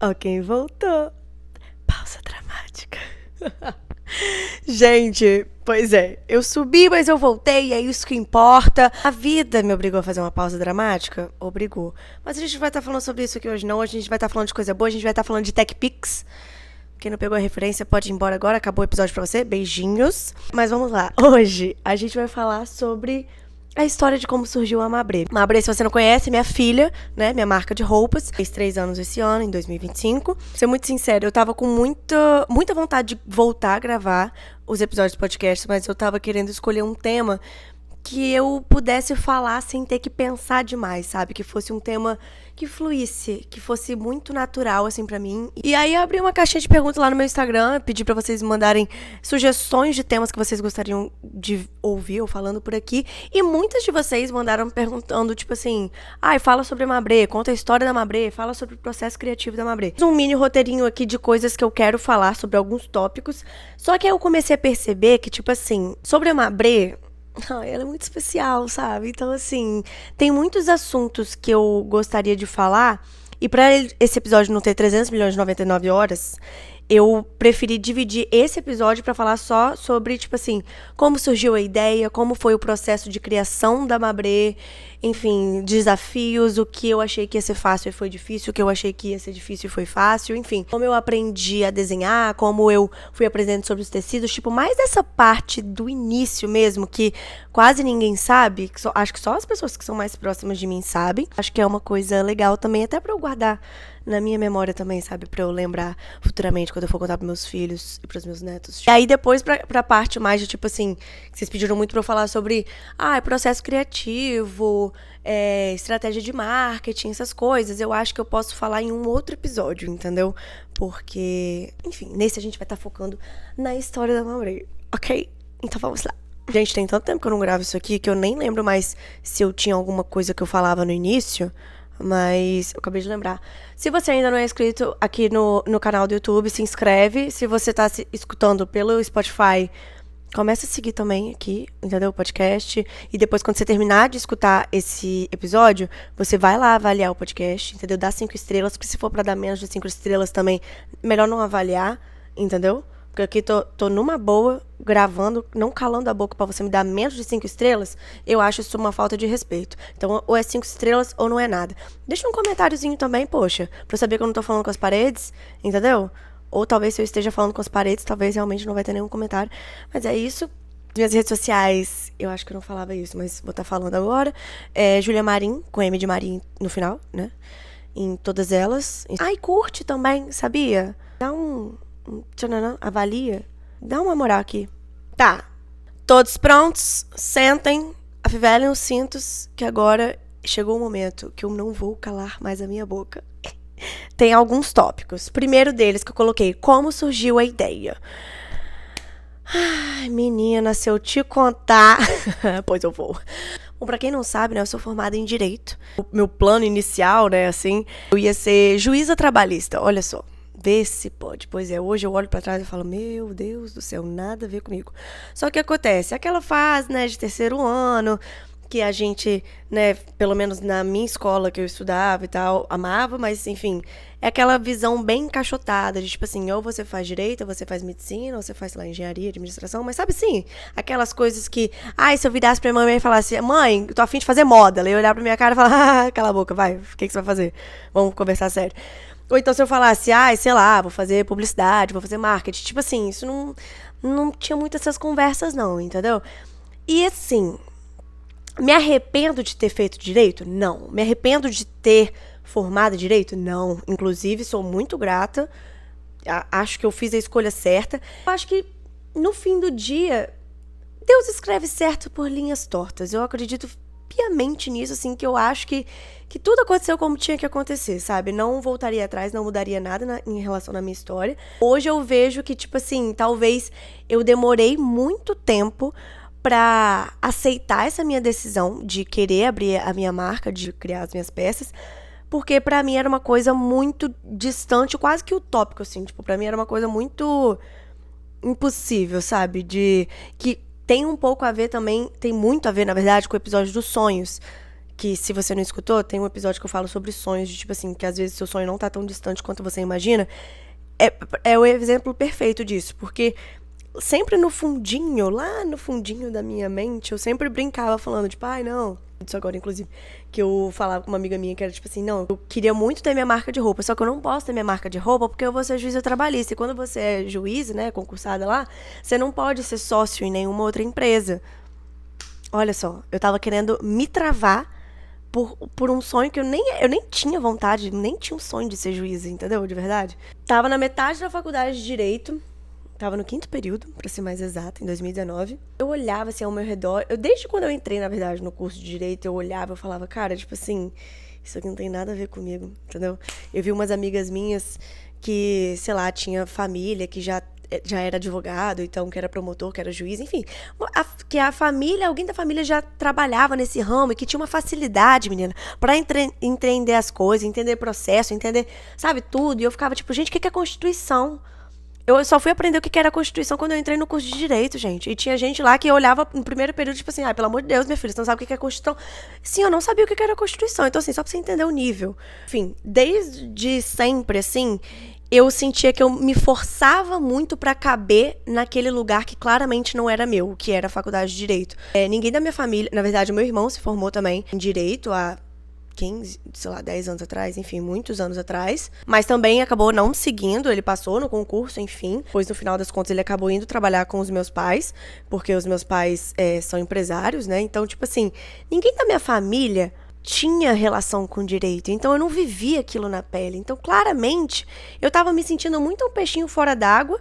Ó, quem voltou. Pausa dramática. Gente, pois é, eu subi, mas eu voltei, é isso que importa. A vida me obrigou a fazer uma pausa dramática? Obrigou. Mas a gente vai estar falando sobre isso aqui hoje não, hoje a gente vai estar falando de coisa boa, a gente vai estar falando de TechPix. Quem não pegou a referência pode ir embora agora, acabou o episódio pra você, beijinhos. Mas vamos lá, hoje a gente vai falar sobre a história de como surgiu a Mabré. Mabré, se você não conhece, é minha filha, né? Minha marca de roupas. Fez 3 anos esse ano, em 2025. Pra ser muito sincera, eu tava com muita vontade de voltar a gravar os episódios do podcast, mas eu tava querendo escolher um tema que eu pudesse falar sem ter que pensar demais, sabe? Que fosse um tema que fluísse, que fosse muito natural, assim, pra mim. E aí eu abri uma caixinha de perguntas lá no meu Instagram, pedi pra vocês me mandarem sugestões de temas que vocês gostariam de ouvir ou falando por aqui. E muitas de vocês mandaram perguntando, tipo assim, fala sobre a Mabré, conta a história da Mabré, fala sobre o processo criativo da Mabré. Um mini roteirinho aqui de coisas que eu quero falar sobre alguns tópicos. Só que aí eu comecei a perceber que, tipo assim, sobre a Mabré, ela é muito especial, sabe? Então, assim, tem muitos assuntos que eu gostaria de falar. E pra esse episódio não ter 300 milhões de 99 horas, eu preferi dividir esse episódio pra falar só sobre, tipo assim, como surgiu a ideia, como foi o processo de criação da Mabré, enfim, desafios, o que eu achei que ia ser fácil e foi difícil, o que eu achei que ia ser difícil e foi fácil, enfim, como eu aprendi a desenhar, como eu fui aprendendo sobre os tecidos, tipo, mais dessa parte do início mesmo, que quase ninguém sabe, acho que só as pessoas que são mais próximas de mim sabem. Acho que é uma coisa legal também, até pra eu guardar na minha memória também, sabe? Pra eu lembrar futuramente, quando eu for contar pros meus filhos e pros meus netos. E aí depois pra parte mais de, tipo assim, que vocês pediram muito pra eu falar sobre, processo criativo, estratégia de marketing, essas coisas. Eu acho que eu posso falar em um outro episódio, entendeu? Porque, enfim, nesse a gente vai estar focando na história da Mabré, ok? Então vamos lá. Gente, tem tanto tempo que eu não gravo isso aqui que eu nem lembro mais se eu tinha alguma coisa que eu falava no início. Mas eu acabei de lembrar. Se você ainda não é inscrito aqui no canal do YouTube, se inscreve. Se você tá escutando pelo Spotify, começa a seguir também aqui, entendeu? O podcast. E depois, quando você terminar de escutar esse episódio, você vai lá avaliar o podcast, entendeu? Dá 5 estrelas, porque se for pra dar menos de 5 estrelas também, melhor não avaliar, entendeu? Porque aqui tô numa boa, gravando, não calando a boca pra você me dar menos de 5 estrelas, eu acho isso uma falta de respeito. Então, ou é 5 estrelas ou não é nada. Deixa um comentáriozinho também, poxa, pra eu saber que eu não tô falando com as paredes, entendeu? Ou talvez se eu esteja falando com as paredes, talvez realmente não vai ter nenhum comentário. Mas é isso. Minhas redes sociais, eu acho que eu não falava isso, mas vou estar falando agora. Julia Marim, com M de Marim no final, né? Em todas elas. E curte também, sabia? Dá tchananã, avalia. Dá uma moral aqui. Tá. Todos prontos? Sentem, afivelem os cintos, que agora chegou o momento que eu não vou calar mais a minha boca. Tem alguns tópicos. Primeiro deles que eu coloquei, como surgiu a ideia. Ai, menina, se eu te contar... Pois eu vou. Bom, pra quem não sabe, né, eu sou formada em Direito. O meu plano inicial, né, assim, eu ia ser juíza trabalhista, olha só. Vê se pode. Pois é, hoje eu olho pra trás e falo, meu Deus do céu, nada a ver comigo. Só que acontece, aquela fase, né, de terceiro ano, que a gente, né, pelo menos na minha escola que eu estudava e tal, amava, mas enfim, é aquela visão bem encaixotada, de tipo assim, ou você faz direito, ou você faz medicina, ou você faz, sei lá, engenharia, administração, mas sabe assim, aquelas coisas que, se eu virasse pra minha mãe e falasse, mãe, eu tô afim de fazer moda, ela ia olhar pra minha cara e falar, cala a boca, vai, o que você vai fazer? Vamos conversar sério. Ou então se eu falasse, sei lá, vou fazer publicidade, vou fazer marketing. Tipo assim, isso não tinha muitas essas conversas não, entendeu? E assim, me arrependo de ter feito direito? Não. Me arrependo de ter formado direito? Não. Inclusive, sou muito grata. Acho que eu fiz a escolha certa. Eu acho que, no fim do dia, Deus escreve certo por linhas tortas. Eu acredito piamente nisso, assim, que eu acho que tudo aconteceu como tinha que acontecer, sabe? Não voltaria atrás, não mudaria nada em relação à minha história. Hoje eu vejo que, tipo assim, talvez eu demorei muito tempo pra aceitar essa minha decisão de querer abrir a minha marca, de criar as minhas peças, porque pra mim era uma coisa muito distante, quase que utópico, assim, tipo, pra mim era uma coisa muito impossível, sabe? Que tem um pouco a ver também, tem muito a ver, na verdade, com o episódio dos sonhos, que se você não escutou, tem um episódio que eu falo sobre sonhos, de tipo assim, que às vezes seu sonho não tá tão distante quanto você imagina. É o exemplo perfeito disso, porque sempre no fundinho, lá no fundinho da minha mente, eu sempre brincava falando, tipo, ai, não. Isso agora, inclusive, que eu falava com uma amiga minha que era tipo assim, não, eu queria muito ter minha marca de roupa, só que eu não posso ter minha marca de roupa porque eu vou ser juíza trabalhista. E quando você é juíza, né, concursada lá, você não pode ser sócio em nenhuma outra empresa. Olha só, eu tava querendo me travar por um sonho que eu nem tinha vontade, nem tinha um sonho de ser juíza, entendeu? De verdade. Tava na metade da faculdade de Direito, tava no 5º período, pra ser mais exata, em 2019. Eu olhava, assim, ao meu redor. Desde quando eu entrei, na verdade, no curso de Direito, eu olhava, eu falava, cara, tipo assim, isso aqui não tem nada a ver comigo, entendeu? Eu vi umas amigas minhas que, sei lá, tinha família, que já era advogado, então que era promotor, que era juiz, enfim. Que a família, alguém da família já trabalhava nesse ramo e que tinha uma facilidade, menina, pra entender as coisas, entender processo, entender, sabe, tudo. E eu ficava tipo, gente, o que é Constituição? Eu só fui aprender o que era a Constituição quando eu entrei no curso de Direito, gente. E tinha gente lá que olhava no primeiro período, tipo assim, pelo amor de Deus, minha filha, você não sabe o que é a Constituição. Sim, eu não sabia o que era a Constituição. Então, assim, só pra você entender o nível. Enfim, desde sempre, assim, eu sentia que eu me forçava muito pra caber naquele lugar que claramente não era meu, que era a faculdade de Direito. Ninguém da minha família, na verdade, o meu irmão se formou também em Direito há 15, sei lá, 10 anos atrás, enfim, muitos anos atrás. Mas também acabou não seguindo, ele passou no concurso, enfim. Pois no final das contas ele acabou indo trabalhar com os meus pais, porque os meus pais são empresários, né? Então, tipo assim, ninguém da minha família tinha relação com direito, então eu não vivia aquilo na pele. Então, claramente, eu tava me sentindo muito um peixinho fora d'água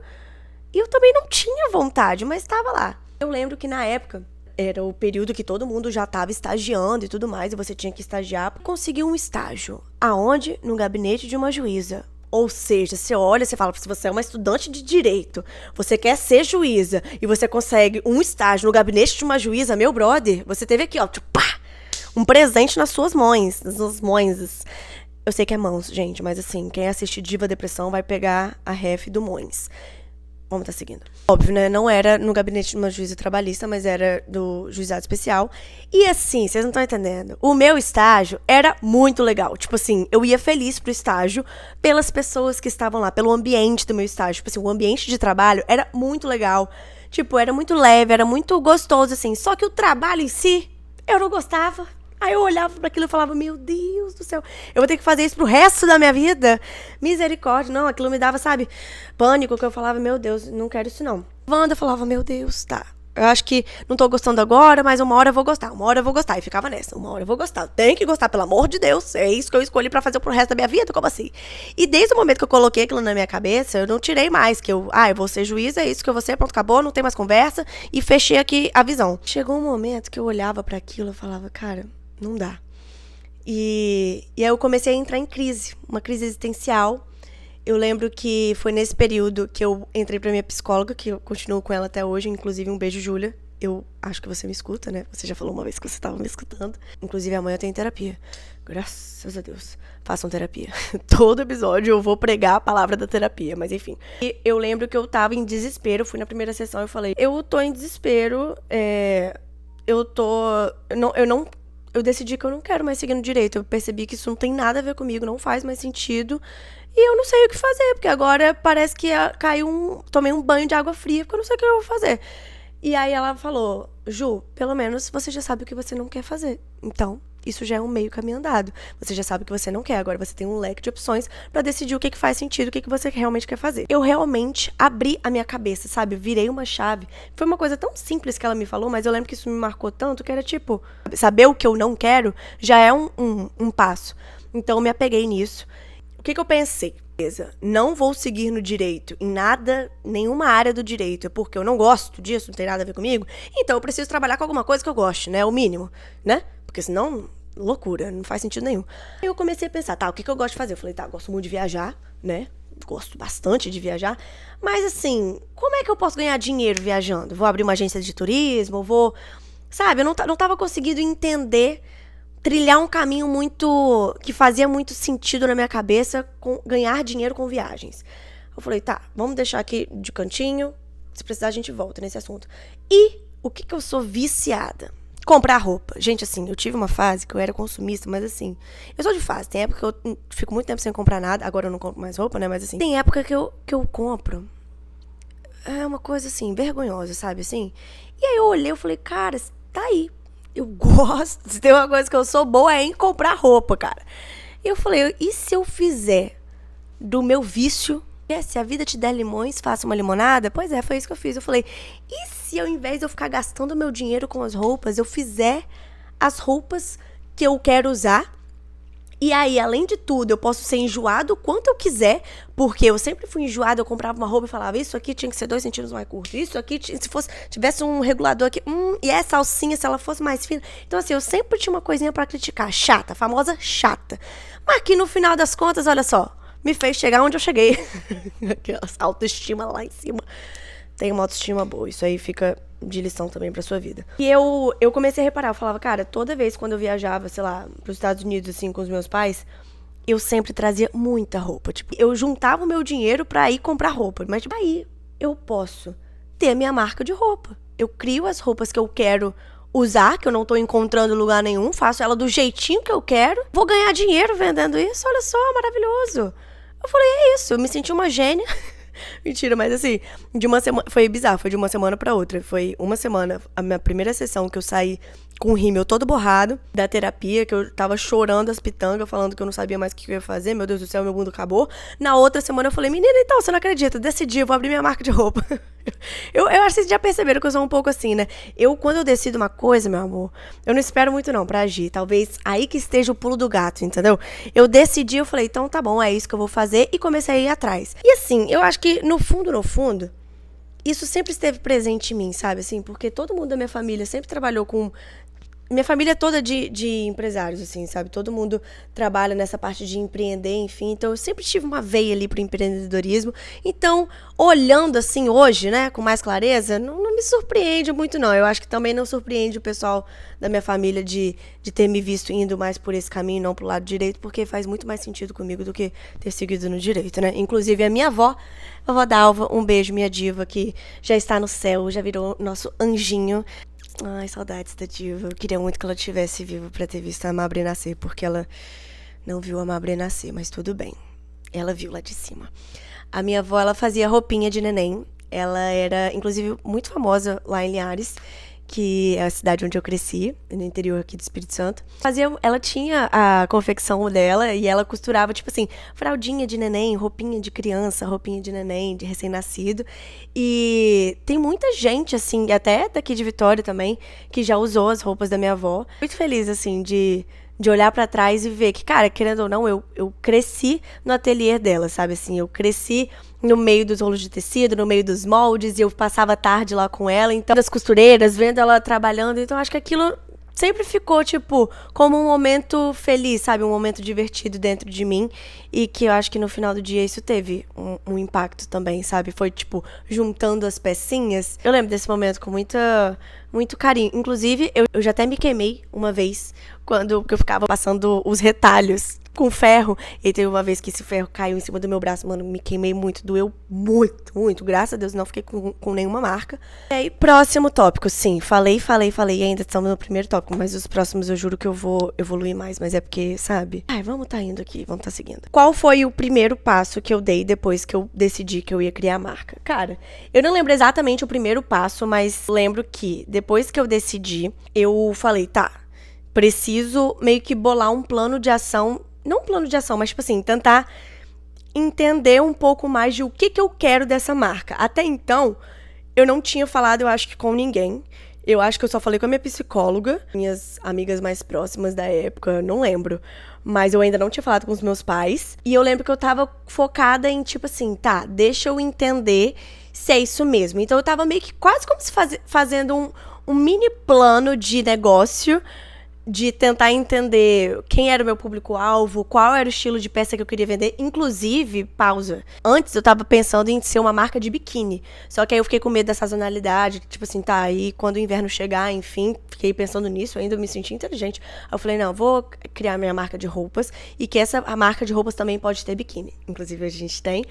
e eu também não tinha vontade, mas tava lá. Eu lembro que na época era o período que todo mundo já estava estagiando e tudo mais, e você tinha que estagiar para conseguir um estágio. Aonde? No gabinete de uma juíza. Ou seja, você olha, você fala, se você é uma estudante de direito, você quer ser juíza, e você consegue um estágio no gabinete de uma juíza, meu brother, você teve aqui, ó, tipo, pá, um presente nas suas mãos, nas suas mãos. Eu sei que é mãos, gente, mas assim, quem assiste Diva Depressão vai pegar a ref do Mões. Vamos estar seguindo. Óbvio, né? Não era no gabinete de uma juíza trabalhista, mas era do juizado especial. E assim, vocês não estão entendendo. O meu estágio era muito legal. Tipo assim, eu ia feliz pro estágio pelas pessoas que estavam lá, pelo ambiente do meu estágio. Tipo assim, o ambiente de trabalho era muito legal. Tipo, era muito leve, era muito gostoso, assim. Só que o trabalho em si, eu não gostava. Aí eu olhava para aquilo e falava, meu Deus do céu, eu vou ter que fazer isso pro resto da minha vida? Misericórdia, não, aquilo me dava, sabe, pânico, que eu falava, meu Deus, não quero isso não. Wanda falava, meu Deus, tá, eu acho que não tô gostando agora, mas uma hora eu vou gostar, uma hora eu vou gostar. E ficava nessa, uma hora eu vou gostar. Tem que gostar, pelo amor de Deus, é isso que eu escolhi pra fazer pro resto da minha vida, como assim? E desde o momento que eu coloquei aquilo na minha cabeça, eu não tirei mais, que eu vou ser juiz, é isso que eu vou ser, pronto, acabou, não tem mais conversa, e fechei aqui a visão. Chegou um momento que eu olhava pra aquilo e falava, cara, não dá. E aí eu comecei a entrar em crise, uma crise existencial. Eu lembro que foi nesse período que eu entrei pra minha psicóloga, que eu continuo com ela até hoje, inclusive um beijo, Júlia. Eu acho que você me escuta, né? Você já falou uma vez que você estava me escutando. Inclusive amanhã eu tenho terapia. Graças a Deus. Façam terapia. Todo episódio eu vou pregar a palavra da terapia, mas enfim. E eu lembro que eu tava em desespero, fui na primeira sessão e falei, eu tô em desespero, eu decidi que eu não quero mais seguir no direito. Eu percebi que isso não tem nada a ver comigo, não faz mais sentido. E eu não sei o que fazer, porque agora parece que tomei um banho de água fria, porque eu não sei o que eu vou fazer. E aí ela falou, Ju, pelo menos você já sabe o que você não quer fazer. Então, isso já é um meio caminho andado. Você já sabe o que você não quer, agora você tem um leque de opções pra decidir o que faz sentido, o que você realmente quer fazer. Eu realmente abri a minha cabeça, sabe? Virei uma chave. Foi uma coisa tão simples que ela me falou, mas eu lembro que isso me marcou tanto, que era tipo, saber o que eu não quero já é um passo. Então eu me apeguei nisso. O que eu pensei? Beleza, não vou seguir no direito, em nada, nenhuma área do direito, é porque eu não gosto disso, não tem nada a ver comigo, então eu preciso trabalhar com alguma coisa que eu goste, né, o mínimo, né, porque senão, loucura, não faz sentido nenhum. Aí eu comecei a pensar, tá, o que eu gosto de fazer? Eu falei, tá, gosto muito de viajar, né, gosto bastante de viajar, mas assim, como é que eu posso ganhar dinheiro viajando? Vou abrir uma agência de turismo, sabe, eu não tava conseguindo entender, trilhar um caminho que fazia muito sentido na minha cabeça, com ganhar dinheiro com viagens. Eu falei, tá, vamos deixar aqui de cantinho, se precisar a gente volta nesse assunto. E o que eu sou viciada? Comprar roupa. Gente, assim, eu tive uma fase que eu era consumista, mas assim, eu sou de fase. Tem época que eu fico muito tempo sem comprar nada. Agora eu não compro mais roupa, né? Mas assim, tem época que eu compro. É uma coisa assim, vergonhosa, sabe? Assim. E aí eu olhei e falei, cara, tá aí. Eu gosto. Se tem uma coisa que eu sou boa é em comprar roupa, cara. E eu falei, e se eu fizer do meu vício? Se a vida te der limões, faça uma limonada? Pois é, foi isso que eu fiz. Eu falei, e se ao invés de eu ficar gastando meu dinheiro com as roupas, eu fizer as roupas que eu quero usar? E aí, além de tudo, eu posso ser enjoado o quanto eu quiser, porque eu sempre fui enjoada, eu comprava uma roupa e falava, isso aqui tinha que ser 2 centímetros mais curto, isso aqui, se fosse, tivesse um regulador aqui, e essa alcinha, se ela fosse mais fina. Então, assim, eu sempre tinha uma coisinha pra criticar, chata, a famosa chata. Mas que no final das contas, olha só, me fez chegar onde eu cheguei. Aquelas autoestima lá em cima. Tem uma autoestima boa, isso aí fica de lição também pra sua vida. E eu comecei a reparar, eu falava, cara, toda vez quando eu viajava, sei lá, pros Estados Unidos, assim, com os meus pais, eu sempre trazia muita roupa. Tipo, eu juntava o meu dinheiro pra ir comprar roupa. Mas, tipo, aí eu posso ter a minha marca de roupa. Eu crio as roupas que eu quero usar, que eu não tô encontrando em lugar nenhum, faço ela do jeitinho que eu quero, vou ganhar dinheiro vendendo isso, olha só, maravilhoso. Eu falei, é isso, eu me senti uma gênia. Mentira, mas assim, de uma semana, foi bizarro, foi de uma semana pra outra. Foi uma semana, a minha primeira sessão que eu saí com o rímel todo borrado da terapia, que eu tava chorando as pitangas, falando que eu não sabia mais o que eu ia fazer, meu Deus do céu, meu mundo acabou. Na outra semana eu falei, menina, então, você não acredita, decidi, eu vou abrir minha marca de roupa. Eu acho que vocês já perceberam que eu sou um pouco assim, né? Quando eu decido uma coisa, meu amor, eu não espero muito não pra agir. Talvez aí que esteja o pulo do gato, entendeu? Eu decidi, eu falei, então tá bom, é isso que eu vou fazer, e comecei a ir atrás. E assim, eu acho que no fundo, isso sempre esteve presente em mim, sabe? Assim, porque todo mundo da minha família sempre trabalhou com... Minha família é toda de empresários, assim, sabe? Todo mundo trabalha nessa parte de empreender, enfim. Então, eu sempre tive uma veia ali pro empreendedorismo. Então, olhando assim hoje, né, com mais clareza, não me surpreende muito, não. Eu acho que também não surpreende o pessoal da minha família de ter me visto indo mais por esse caminho, não pro lado direito, porque faz muito mais sentido comigo do que ter seguido no direito, né? Inclusive, a minha avó, a vovó Dalva, um beijo, minha diva, que já está no céu, já virou nosso anjinho. Ai, saudades da diva. Eu queria muito que ela tivesse viva pra ter visto a Mabre nascer, porque ela não viu a Mabre nascer, mas tudo bem. Ela viu lá de cima. A minha avó, ela fazia roupinha de neném. Ela era, inclusive, muito famosa lá em Linhares, que é a cidade onde eu cresci, no interior aqui do Espírito Santo. Ela tinha a confecção dela e ela costurava, tipo assim, fraldinha de neném, roupinha de criança, roupinha de neném, de recém-nascido. E tem muita gente, assim, até daqui de Vitória também, que já usou as roupas da minha avó. Muito feliz, assim, de olhar pra trás e ver que, cara, querendo ou não, eu cresci no ateliê dela, sabe? Assim, eu cresci no meio dos rolos de tecido, no meio dos moldes, e eu passava a tarde lá com ela, então, das costureiras, vendo ela trabalhando, então acho que aquilo sempre ficou, tipo, como um momento feliz, sabe? Um momento divertido dentro de mim, e que eu acho que no final do dia isso teve um impacto também, sabe? Foi, tipo, juntando as pecinhas. Eu lembro desse momento com muito carinho. Inclusive, eu já até me queimei uma vez, quando eu ficava passando os retalhos com ferro, e teve uma vez que esse ferro caiu em cima do meu braço, mano, me queimei muito, doeu muito, muito, graças a Deus não fiquei com nenhuma marca. E aí, próximo tópico, sim, falei, ainda estamos no primeiro tópico, mas os próximos eu juro que eu vou evoluir mais, mas é porque, sabe? Ai, vamos tá indo aqui, vamos tá seguindo. Qual foi o primeiro passo que eu dei depois que eu decidi que eu ia criar a marca? Cara, eu não lembro exatamente o primeiro passo, mas lembro que depois que eu decidi, eu falei, tá, preciso meio que bolar um plano de ação. Não um plano de ação, mas, tipo assim, tentar entender um pouco mais de o que eu quero dessa marca. Até então, eu não tinha falado, eu acho que com ninguém. Eu acho que eu só falei com a minha psicóloga, minhas amigas mais próximas da época, não lembro. Mas eu ainda não tinha falado com os meus pais. E eu lembro que eu tava focada em, tipo assim, tá, deixa eu entender se é isso mesmo. Então eu tava meio que quase como se fazendo um mini plano de negócio de tentar entender quem era o meu público-alvo, qual era o estilo de peça que eu queria vender. Inclusive, pausa. Antes eu tava pensando em ser uma marca de biquíni. Só que aí eu fiquei com medo da sazonalidade. Tipo assim, tá, aí quando o inverno chegar, enfim, fiquei pensando nisso, ainda me senti inteligente. Aí eu falei, não, vou criar minha marca de roupas e que a marca de roupas também pode ter biquíni. Inclusive a gente tem.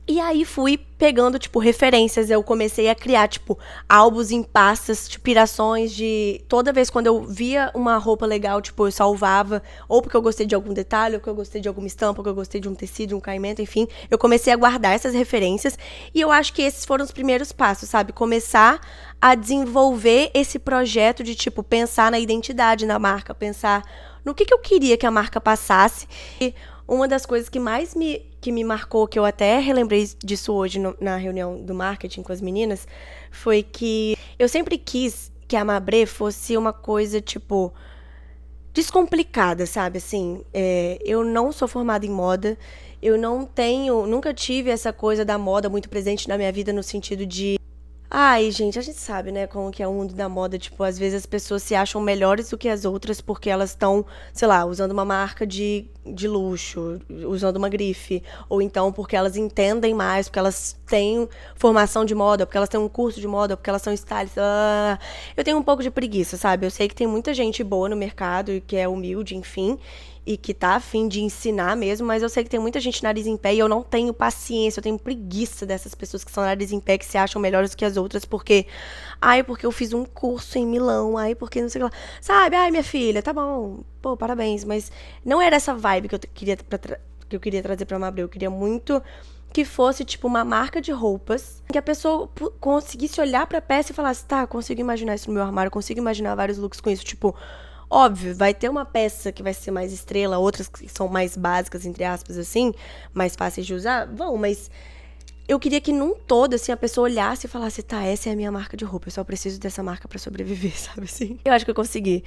E aí fui pegando, tipo, referências. Eu comecei a criar, tipo, álbuns em pastas, tipo, inspirações de... Toda vez quando eu via uma roupa legal, tipo, eu salvava. Ou porque eu gostei de algum detalhe, ou porque eu gostei de alguma estampa, ou porque eu gostei de um tecido, um caimento, enfim. Eu comecei a guardar essas referências. E eu acho que esses foram os primeiros passos, sabe? Começar a desenvolver esse projeto de, tipo, pensar na identidade da marca. Pensar no que eu queria que a marca passasse. E uma das coisas que mais me marcou, que eu até relembrei disso hoje na reunião do marketing com as meninas, foi que eu sempre quis que a Mabré fosse uma coisa, tipo, descomplicada, sabe? Assim, eu não sou formada em moda, eu nunca tive essa coisa da moda muito presente na minha vida no sentido de... Ai, gente, a gente sabe, né, como que é o mundo da moda, tipo, às vezes as pessoas se acham melhores do que as outras porque elas estão, sei lá, usando uma marca de luxo, usando uma grife, ou então porque elas entendem mais, porque elas têm formação de moda, porque elas têm um curso de moda, porque elas são stylistas. Eu tenho um pouco de preguiça, sabe? Eu sei que tem muita gente boa no mercado e que é humilde, enfim, e que tá a fim de ensinar mesmo, mas eu sei que tem muita gente nariz em pé e eu não tenho paciência, eu tenho preguiça dessas pessoas que são nariz em pé, que se acham melhores do que as outras, porque eu fiz um curso em Milão, porque não sei o que lá, sabe? Ai, minha filha, tá bom, pô, parabéns, mas não era essa vibe que eu queria trazer pra Mabré. Eu queria muito que fosse, tipo, uma marca de roupas, que a pessoa conseguisse olhar pra peça e falasse, tá, consigo imaginar isso no meu armário, consigo imaginar vários looks com isso, tipo... Óbvio, vai ter uma peça que vai ser mais estrela, outras que são mais básicas, entre aspas, assim, mais fáceis de usar, mas eu queria que num todo, assim, a pessoa olhasse e falasse, tá, essa é a minha marca de roupa, eu só preciso dessa marca pra sobreviver, sabe assim? Eu acho que eu consegui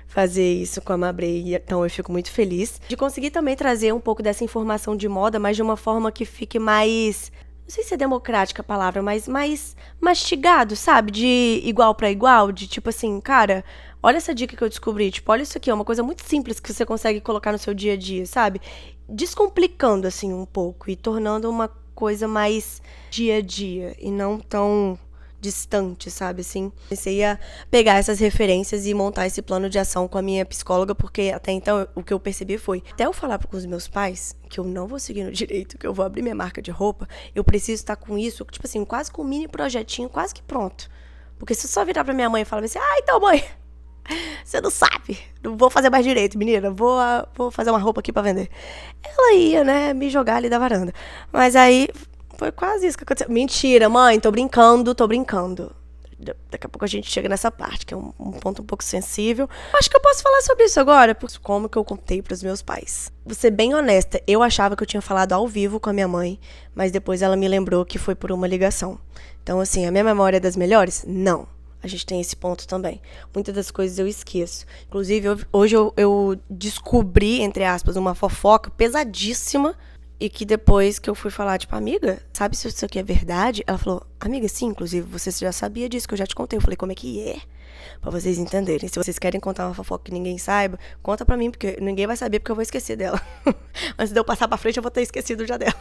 fazer isso com a Mabré, então eu fico muito feliz de conseguir também trazer um pouco dessa informação de moda, mas de uma forma que fique mais... Não sei se é democrática a palavra, mas mais mastigado, sabe? De igual pra igual, de tipo assim, cara, olha essa dica que eu descobri, tipo, olha isso aqui, é uma coisa muito simples que você consegue colocar no seu dia a dia, sabe? Descomplicando, assim, um pouco e tornando uma coisa mais dia a dia e não tão distante, sabe, assim. Comecei a pegar essas referências e montar esse plano de ação com a minha psicóloga, porque até então o que eu percebi foi, até eu falar com os meus pais que eu não vou seguir no direito, que eu vou abrir minha marca de roupa, eu preciso estar com isso, tipo assim, quase com um mini projetinho, quase que pronto. Porque se eu só virar pra minha mãe e falar assim, então mãe, você não sabe, não vou fazer mais direito, menina, vou fazer uma roupa aqui pra vender. Ela ia, né, me jogar ali da varanda. Mas aí... Foi quase isso que aconteceu. Mentira, mãe, tô brincando. Daqui a pouco a gente chega nessa parte, que é um ponto um pouco sensível. Acho que eu posso falar sobre isso agora, como que eu contei pros meus pais. Vou ser bem honesta, eu achava que eu tinha falado ao vivo com a minha mãe, mas depois ela me lembrou que foi por uma ligação. Então, assim, a minha memória é das melhores? Não. A gente tem esse ponto também. Muitas das coisas eu esqueço. Inclusive, hoje eu descobri, entre aspas, uma fofoca pesadíssima. E que depois que eu fui falar, tipo, amiga, sabe se isso aqui é verdade? Ela falou, amiga, sim, inclusive, você já sabia disso, que eu já te contei. Eu falei, como é que é? Pra vocês entenderem. Se vocês querem contar uma fofoca que ninguém saiba, conta pra mim, porque ninguém vai saber, porque eu vou esquecer dela. Antes de eu passar pra frente, eu vou ter esquecido já dela.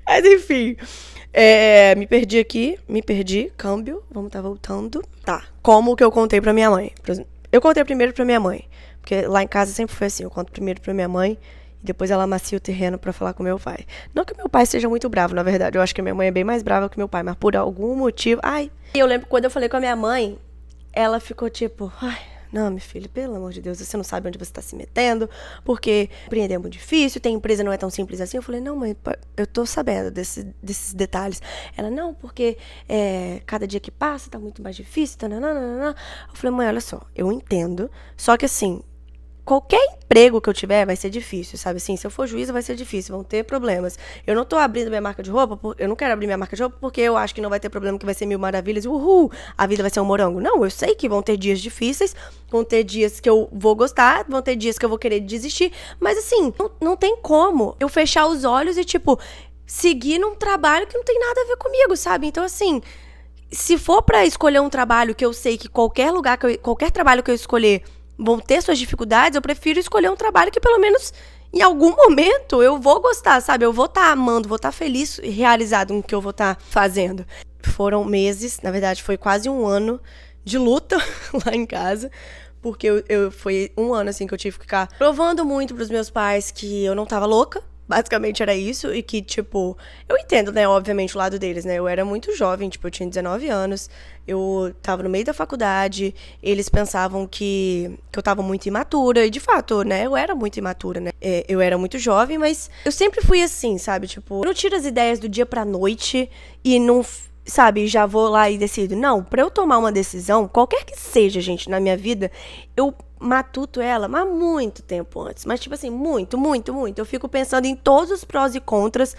Mas, enfim. Me perdi, câmbio, vamos tá voltando. Tá, como que eu contei pra minha mãe? Eu contei primeiro pra minha mãe, porque lá em casa sempre foi assim, eu conto primeiro pra minha mãe, e depois ela amacia o terreno pra falar com meu pai. Não que meu pai seja muito bravo, na verdade. Eu acho que minha mãe é bem mais brava que meu pai. Mas por algum motivo... E eu lembro que quando eu falei com a minha mãe, ela ficou tipo... Não, meu filho, pelo amor de Deus, você não sabe onde você tá se metendo, porque empreender é muito difícil, ter empresa não é tão simples assim. Eu falei, não, mãe, eu tô sabendo desses detalhes. Ela, não, porque cada dia que passa tá muito mais difícil. Tananana. Eu falei, mãe, olha só, eu entendo, só que assim... Qualquer emprego que eu tiver vai ser difícil, sabe assim? Se eu for juíza vai ser difícil, vão ter problemas. Eu não tô abrindo minha marca de roupa, eu não quero abrir minha marca de roupa porque eu acho que não vai ter problema, que vai ser mil maravilhas, a vida vai ser um morango. Não, eu sei que vão ter dias difíceis, vão ter dias que eu vou gostar, vão ter dias que eu vou querer desistir, mas assim, não tem como eu fechar os olhos e, tipo, seguir num trabalho que não tem nada a ver comigo, sabe? Então, assim, se for pra escolher um trabalho que eu sei que qualquer trabalho que eu escolher vão ter suas dificuldades, eu prefiro escolher um trabalho que pelo menos em algum momento eu vou gostar, sabe? Eu vou estar amando, vou estar feliz e realizado com o que eu vou estar fazendo. Foram meses, na verdade foi quase um ano de luta lá em casa, porque foi um ano assim que eu tive que ficar provando muito pros meus pais que eu não tava louca. Basicamente era isso, e que, tipo, eu entendo, né, obviamente, o lado deles, né, eu era muito jovem, tipo, eu tinha 19 anos, eu tava no meio da faculdade, eles pensavam que eu tava muito imatura, e de fato, né, eu era muito imatura, né, eu era muito jovem, mas eu sempre fui assim, sabe, tipo, eu não tiro as ideias do dia pra noite e não, sabe, já vou lá e decido, não, pra eu tomar uma decisão, qualquer que seja, gente, na minha vida, eu matuto ela há muito tempo antes. Mas, tipo assim, muito, muito, muito. Eu fico pensando em todos os prós e contras.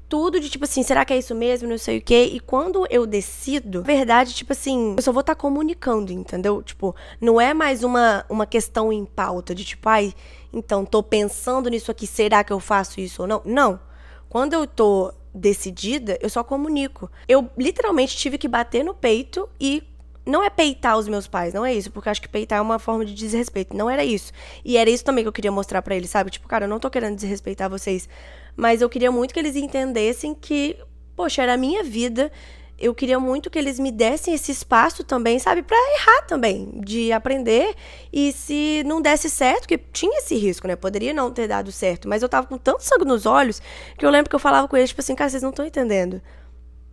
Tudo de, tipo assim, será que é isso mesmo? Não sei o quê. E quando eu decido, na verdade, tipo assim, eu só vou estar comunicando, entendeu? Tipo, não é mais uma questão em pauta de, tipo, ai, então, tô pensando nisso aqui, será que eu faço isso ou não? Não. Quando eu tô decidida, eu só comunico. Eu, literalmente, tive que bater no peito e não é peitar os meus pais, não é isso, porque eu acho que peitar é uma forma de desrespeito, não era isso. E era isso também que eu queria mostrar pra eles, sabe? Tipo, cara, eu não tô querendo desrespeitar vocês, mas eu queria muito que eles entendessem que, poxa, era a minha vida, eu queria muito que eles me dessem esse espaço também, sabe? Pra errar também, de aprender, e se não desse certo, que tinha esse risco, né? Poderia não ter dado certo, mas eu tava com tanto sangue nos olhos, que eu lembro que eu falava com eles, tipo assim, cara, vocês não estão entendendo.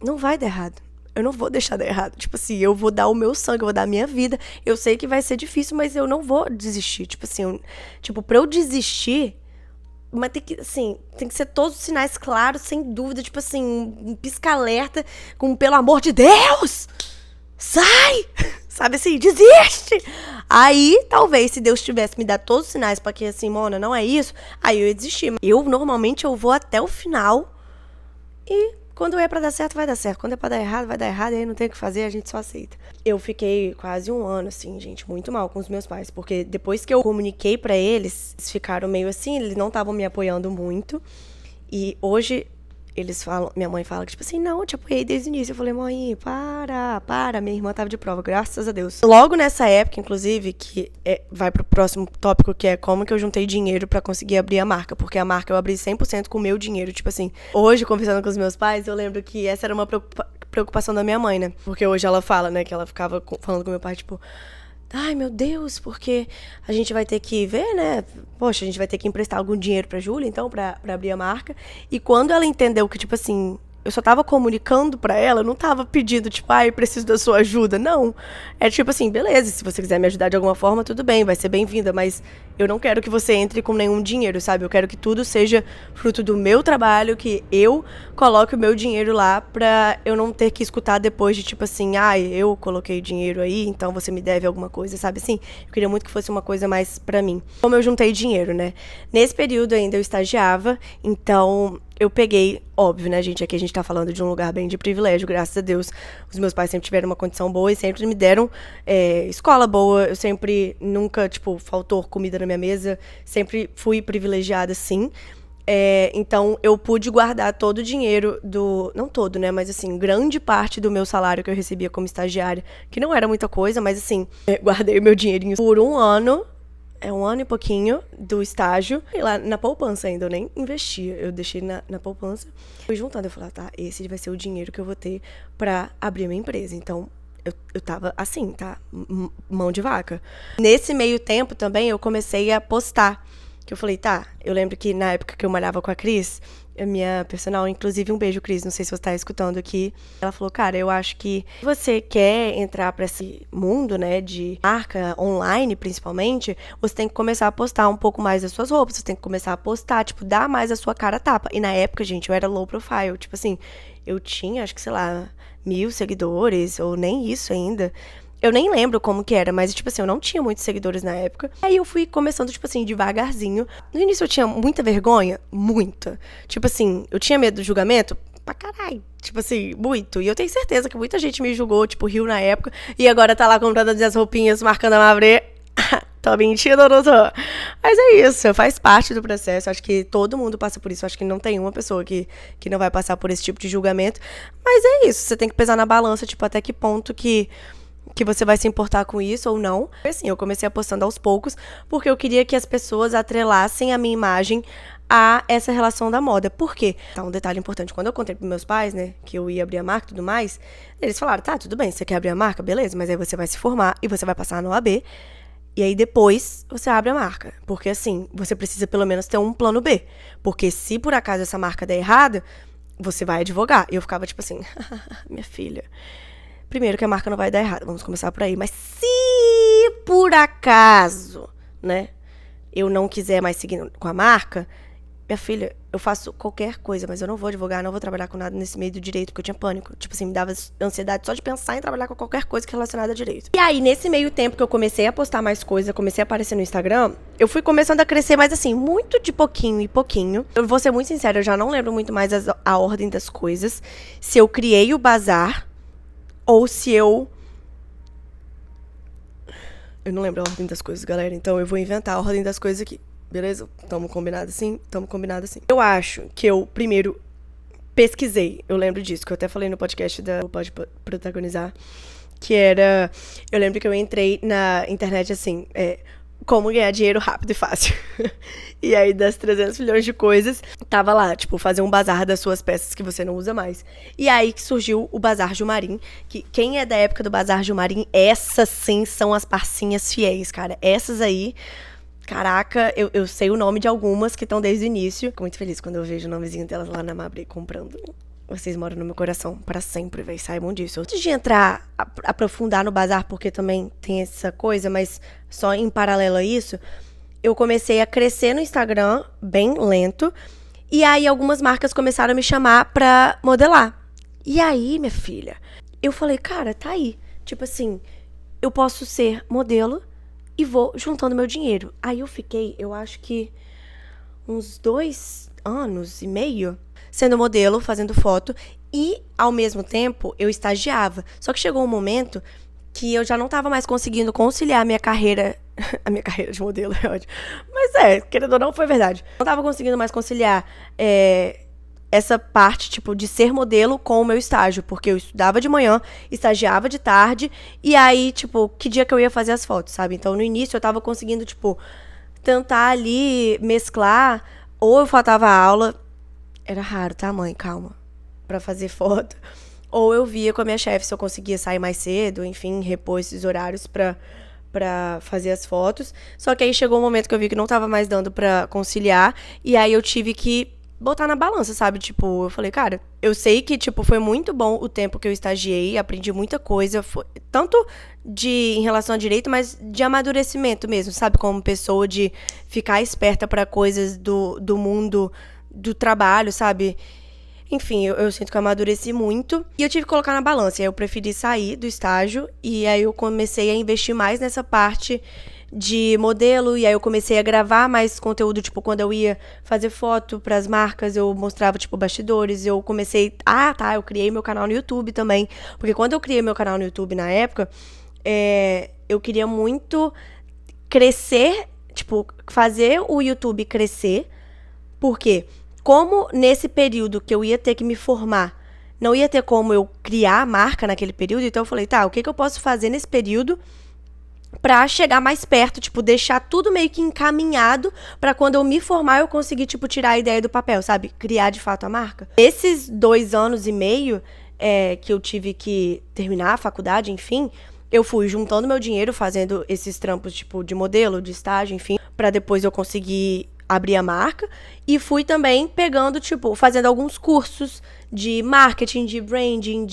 Não vai dar errado. Eu não vou deixar dar errado. Tipo assim, eu vou dar o meu sangue, eu vou dar a minha vida. Eu sei que vai ser difícil, mas eu não vou desistir. Tipo assim, pra eu desistir, mas tem que, assim, tem que ser todos os sinais claros, sem dúvida. Tipo assim, um pisca-alerta com, pelo amor de Deus, sai! Sabe assim, desiste! Aí, talvez, se Deus tivesse me dado todos os sinais pra que, assim, Mona, não é isso, aí eu ia desistir. Normalmente, eu vou até o final e quando é pra dar certo, vai dar certo. Quando é pra dar errado, vai dar errado. E aí não tem o que fazer, a gente só aceita. Eu fiquei quase um ano, assim, gente, muito mal com os meus pais. Porque depois que eu comuniquei pra eles, eles ficaram meio assim, eles não estavam me apoiando muito. E hoje, eles falam, minha mãe fala que, tipo assim, não, eu te apoiei desde o início. Eu falei, mãe, para. Minha irmã tava de prova, graças a Deus. Logo nessa época, inclusive, que vai pro próximo tópico, que é como que eu juntei dinheiro pra conseguir abrir a marca. Porque a marca eu abri 100% com o meu dinheiro. Tipo assim, hoje, conversando com os meus pais, eu lembro que essa era uma preocupação da minha mãe, né? Porque hoje ela fala, né, que ela ficava falando com meu pai, tipo, ai, meu Deus, porque a gente vai ter que ver, né? Poxa, a gente vai ter que emprestar algum dinheiro pra Júlia, então, pra abrir a marca. E quando ela entendeu que, tipo assim, eu só tava comunicando pra ela, eu não tava pedindo, tipo, ai, preciso da sua ajuda. Não. É tipo assim, beleza, se você quiser me ajudar de alguma forma, tudo bem, vai ser bem-vinda, mas eu não quero que você entre com nenhum dinheiro, sabe? Eu quero que tudo seja fruto do meu trabalho, que eu coloque o meu dinheiro lá pra eu não ter que escutar depois de, tipo assim, ai, eu coloquei dinheiro aí, então você me deve alguma coisa, sabe assim? Eu queria muito que fosse uma coisa mais pra mim. Como eu juntei dinheiro, né? Nesse período ainda eu estagiava, então eu peguei, óbvio, né, gente? Aqui a gente tá falando de um lugar bem de privilégio, graças a Deus. Os meus pais sempre tiveram uma condição boa e sempre me deram escola boa. Eu sempre, nunca, tipo, faltou comida na minha mesa. Sempre fui privilegiada, sim. Então, eu pude guardar todo o dinheiro não todo, né? Mas, assim, grande parte do meu salário que eu recebia como estagiária, que não era muita coisa, mas, assim, guardei o meu dinheirinho por um ano. Um ano e pouquinho do estágio. E lá na poupança ainda, eu nem investia. Eu deixei na poupança. Fui juntando, eu falei, tá, esse vai ser o dinheiro que eu vou ter pra abrir minha empresa. Então, eu tava assim, tá? Mão de vaca. Nesse meio tempo também, eu comecei a postar. Que eu falei, tá, eu lembro que na época que eu malhava com a Cris, a minha personal, inclusive um beijo, Cris, não sei se você tá escutando aqui, ela falou, cara, eu acho que se você quer entrar pra esse mundo, né, de marca online, principalmente, você tem que começar a postar um pouco mais das suas roupas, você tem que começar a postar, tipo, dar mais a sua cara a tapa. E na época, gente, eu era low profile, tipo assim, eu tinha, acho que, sei lá, 1.000 seguidores, ou nem isso ainda. Eu nem lembro como que era, mas, tipo assim, eu não tinha muitos seguidores na época. Aí eu fui começando, tipo assim, devagarzinho. No início eu tinha muita vergonha, muita. Tipo assim, eu tinha medo do julgamento, pra caralho. Tipo assim, muito. E eu tenho certeza que muita gente me julgou, tipo, riu na época. E agora tá lá comprando as roupinhas, marcando a Mavrê. Tô mentindo ou não tô? Mas é isso, faz parte do processo. Acho que todo mundo passa por isso. Acho que não tem uma pessoa que não vai passar por esse tipo de julgamento. Mas é isso, você tem que pesar na balança, tipo, até que ponto que que você vai se importar com isso ou não. Assim, eu comecei apostando aos poucos, porque eu queria que as pessoas atrelassem a minha imagem a essa relação da moda. Por quê? Tá, um detalhe importante. Quando eu contei pros meus pais, né, que eu ia abrir a marca e tudo mais, eles falaram, tá, tudo bem, você quer abrir a marca? Beleza, mas aí você vai se formar e você vai passar no OAB, e aí depois você abre a marca. Porque assim, você precisa pelo menos ter um plano B. Porque se por acaso essa marca der errada, você vai advogar. E eu ficava tipo assim, minha filha, primeiro que a marca não vai dar errado, vamos começar por aí. Mas se por acaso, né, eu não quiser mais seguir com a marca, minha filha, eu faço qualquer coisa, mas eu não vou advogar, não vou trabalhar com nada nesse meio do direito, porque eu tinha pânico. Tipo assim, me dava ansiedade só de pensar em trabalhar com qualquer coisa relacionada a direito. E aí, nesse meio tempo que eu comecei a postar mais coisa, comecei a aparecer no Instagram, eu fui começando a crescer, mas assim, muito de pouquinho em pouquinho. Eu vou ser muito sincera, eu já não lembro muito mais a ordem das coisas. Se eu criei o bazar, ou se eu não lembro a ordem das coisas, galera. Então eu vou inventar a ordem das coisas aqui. Beleza? Tamo combinado assim? Tamo combinado assim. Eu acho que eu primeiro pesquisei. Eu lembro disso, que eu até falei no podcast da Pode Protagonizar. Que era... Eu lembro que eu entrei na internet assim... como ganhar dinheiro rápido e fácil. E aí, das 300 milhões de coisas, tava lá, tipo, fazer um bazar das suas peças que você não usa mais. E aí que surgiu o Bazar Jumarim, que quem é da época do Bazar Jumarim, essas sim são as parcinhas fiéis, cara. Essas aí, caraca, eu sei o nome de algumas que estão desde o início. Fico muito feliz quando eu vejo o nomezinho delas lá na Mabre comprando. Vocês moram no meu coração para sempre, véi, saibam disso. Antes de entrar, aprofundar no bazar, porque também tem essa coisa, mas só em paralelo a isso, eu comecei a crescer no Instagram, bem lento, e aí algumas marcas começaram a me chamar pra modelar. E aí, minha filha, eu falei, cara, tá aí. Tipo assim, eu posso ser modelo e vou juntando meu dinheiro. Aí eu fiquei, eu acho que uns 2 anos e meio sendo modelo, fazendo foto, e ao mesmo tempo eu estagiava. Só que chegou um momento que eu já não tava mais conseguindo conciliar a minha carreira de modelo, é ótimo. Mas querendo ou não, foi verdade. Não tava conseguindo mais conciliar essa parte, tipo, de ser modelo com o meu estágio, porque eu estudava de manhã, estagiava de tarde, e aí, tipo, que dia que eu ia fazer as fotos, sabe? Então, no início, eu tava conseguindo, tipo, tentar ali mesclar, ou eu faltava aula. Era raro, tá, mãe? Calma. Pra fazer foto. Ou eu via com a minha chefe se eu conseguia sair mais cedo, enfim, repor esses horários pra fazer as fotos. Só que aí chegou um momento que eu vi que não tava mais dando pra conciliar. E aí eu tive que botar na balança, sabe? Tipo, eu falei, cara, eu sei que, tipo, foi muito bom o tempo que eu estagiei, aprendi muita coisa, tanto em relação a direito, mas de amadurecimento mesmo, sabe? Como pessoa, de ficar esperta pra coisas do mundo do trabalho, sabe? Enfim, eu sinto que eu amadureci muito. E eu tive que colocar na balança. E aí eu preferi sair do estágio. E aí eu comecei a investir mais nessa parte de modelo. E aí eu comecei a gravar mais conteúdo. Tipo, quando eu ia fazer foto pras marcas, eu mostrava, tipo, bastidores. Eu comecei... eu criei meu canal no YouTube também. Porque quando eu criei meu canal no YouTube na época, eu queria muito crescer, tipo, fazer o YouTube crescer. Por quê? Como nesse período que eu ia ter que me formar, não ia ter como eu criar a marca naquele período, então eu falei, tá, o que eu posso fazer nesse período pra chegar mais perto, tipo, deixar tudo meio que encaminhado pra quando eu me formar eu conseguir, tipo, tirar a ideia do papel, sabe? Criar de fato a marca. Esses 2 anos e meio que eu tive que terminar a faculdade, enfim, eu fui juntando meu dinheiro, fazendo esses trampos, tipo, de modelo, de estágio, enfim, pra depois eu conseguir abrir a marca, e fui também pegando, tipo, fazendo alguns cursos de marketing, de branding,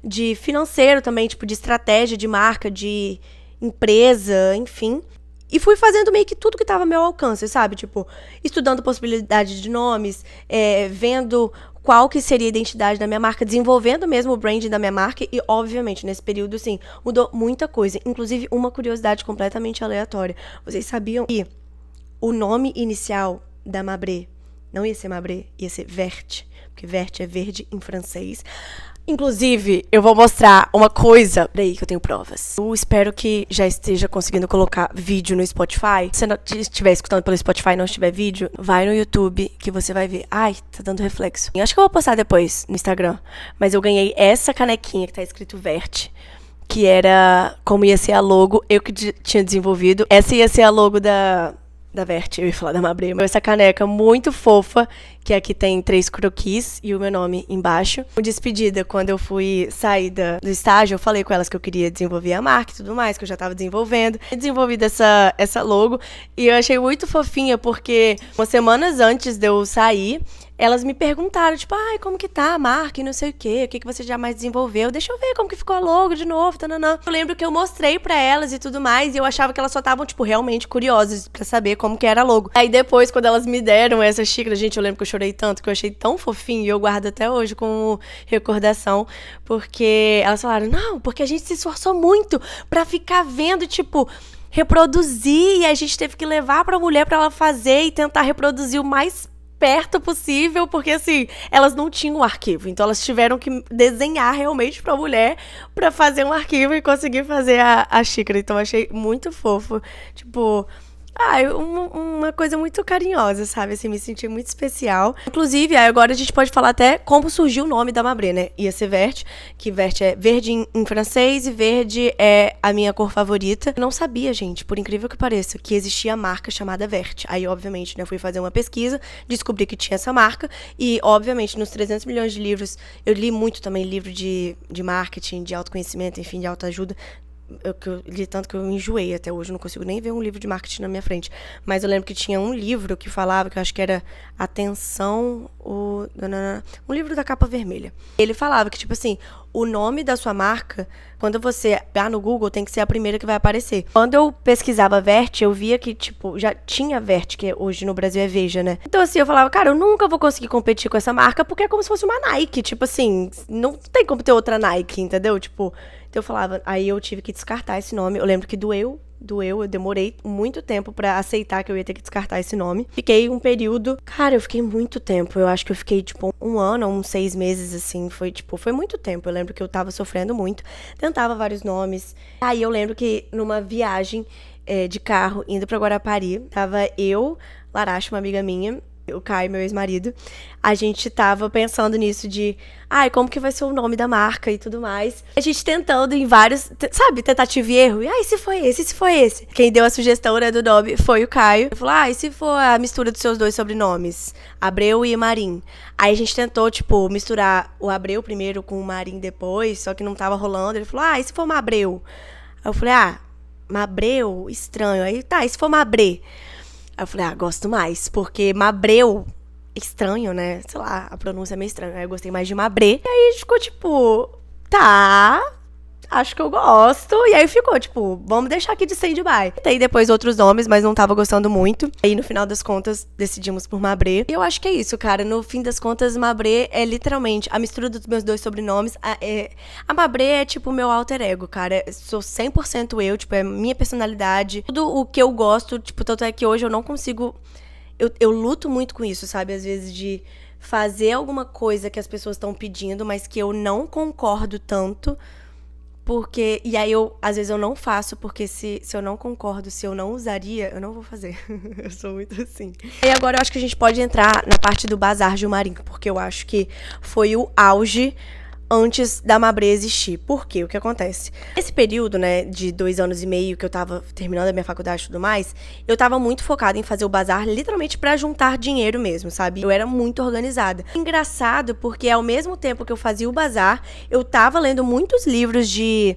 de financeiro também, tipo, de estratégia de marca, de empresa, enfim. E fui fazendo meio que tudo que estava ao meu alcance, sabe? Tipo, estudando possibilidades de nomes, vendo qual que seria a identidade da minha marca, desenvolvendo mesmo o branding da minha marca, e, obviamente, nesse período, assim, mudou muita coisa. Inclusive, uma curiosidade completamente aleatória. Vocês sabiam que o nome inicial da Mabre não ia ser Mabre, ia ser Verte, porque Verte é verde em francês. Inclusive, eu vou mostrar uma coisa. Peraí que eu tenho provas. Eu espero que já esteja conseguindo colocar vídeo no Spotify. Se você estiver escutando pelo Spotify e não estiver vídeo, vai no YouTube que você vai ver. Ai, tá dando reflexo. Eu acho que eu vou postar depois no Instagram. Mas eu ganhei essa canequinha que tá escrito Verte, que era como ia ser a logo, eu que tinha desenvolvido. Essa ia ser a logo da Vert, eu ia falar da Mabré. Essa caneca muito fofa, que aqui tem 3 croquis e o meu nome embaixo. Despedida, quando eu fui sair do estágio, eu falei com elas que eu queria desenvolver a marca e tudo mais, que eu já tava desenvolvendo. E desenvolvi essa logo, e eu achei muito fofinha, porque umas semanas antes de eu sair, elas me perguntaram, tipo, ai, como que tá a marca e não sei o que você já mais desenvolveu? Deixa eu ver como que ficou a logo de novo, tananã. Eu lembro que eu mostrei pra elas e tudo mais, e eu achava que elas só estavam, tipo, realmente curiosas pra saber como que era a logo. Aí depois, quando elas me deram essa xícara, gente, eu lembro que eu chorei tanto, que eu achei tão fofinho, e eu guardo até hoje como recordação, porque elas falaram, não, porque a gente se esforçou muito pra ficar vendo, tipo, reproduzir, e a gente teve que levar pra mulher pra ela fazer e tentar reproduzir o mais perto possível, porque assim, elas não tinham um arquivo, então elas tiveram que desenhar realmente pra mulher pra fazer um arquivo e conseguir fazer a xícara. Então eu achei muito fofo, tipo, uma coisa muito carinhosa, sabe? Assim, me senti muito especial. Inclusive, agora a gente pode falar até como surgiu o nome da Mabré, né? Ia ser Vert, que Vert é verde em francês e verde é a minha cor favorita. Eu não sabia, gente, por incrível que pareça, que existia a marca chamada Vert. Aí, obviamente, né, fui fazer uma pesquisa, descobri que tinha essa marca e, obviamente, nos 300 milhões de livros, eu li muito também livro de marketing, de autoconhecimento, enfim, de autoajuda. Eu li tanto que eu enjoei até hoje, não consigo nem ver um livro de marketing na minha frente. Mas eu lembro que tinha um livro que falava, que eu acho que era Atenção, um livro da capa vermelha. Ele falava que, tipo assim, o nome da sua marca, quando você vai no Google, tem que ser a primeira que vai aparecer. Quando eu pesquisava Vert, eu via que, tipo, já tinha Vert, que hoje no Brasil é Veja, né? Então, assim, eu falava, cara, eu nunca vou conseguir competir com essa marca, porque é como se fosse uma Nike. Tipo assim, não tem como ter outra Nike, entendeu? Tipo, então eu falava, aí eu tive que descartar esse nome. Eu lembro que doeu, eu demorei muito tempo pra aceitar que eu ia ter que descartar esse nome. Fiquei um período, cara, eu fiquei muito tempo, eu acho que eu fiquei, tipo, 1 ano, uns 6 meses, assim, foi muito tempo. Eu lembro que eu tava sofrendo muito, tentava vários nomes. Aí eu lembro que numa viagem de carro, indo pra Guarapari, tava eu, Larache, uma amiga minha, o Caio, meu ex-marido, a gente tava pensando nisso de, como que vai ser o nome da marca e tudo mais. A gente tentando em vários, sabe, tentativa e erro. E se foi esse, se foi esse. Quem deu a sugestão, né, do nome foi o Caio. Ele falou, e se for a mistura dos seus 2 sobrenomes? Abreu e Marim. Aí a gente tentou, tipo, misturar o Abreu primeiro com o Marim depois, só que não tava rolando. Ele falou, e se for Mabreu? Aí eu falei, Mabreu? Estranho. Aí, e se for Mabré? Aí eu falei, gosto mais, porque Mabreu, estranho, né? Sei lá, a pronúncia é meio estranha. Aí eu gostei mais de Mabré. E aí a gente ficou tipo, acho que eu gosto. E aí ficou, tipo, vamos deixar aqui de stand-by. Tem depois outros nomes, mas não tava gostando muito. Aí no final das contas, decidimos por Mabré. E eu acho que é isso, cara. No fim das contas, Mabré é literalmente a mistura dos meus 2 sobrenomes. A Mabré é tipo o meu alter ego, cara. Eu sou 100% eu, tipo, é minha personalidade. Tudo o que eu gosto, tipo, tanto é que hoje eu não consigo... Eu luto muito com isso, sabe? Às vezes de fazer alguma coisa que as pessoas estão pedindo, mas que eu não concordo tanto. Porque, e aí às vezes eu não faço, porque se eu não concordo, se eu não usaria, eu não vou fazer. Eu sou muito assim. E agora eu acho que a gente pode entrar na parte do Bazar Gilmarim, porque eu acho que foi o auge antes da Mabré existir. Por quê? O que acontece? Esse período, né, de 2 anos e meio que eu tava terminando a minha faculdade e tudo mais, eu tava muito focada em fazer o bazar literalmente pra juntar dinheiro mesmo, sabe? Eu era muito organizada. Engraçado, porque ao mesmo tempo que eu fazia o bazar, eu tava lendo muitos livros de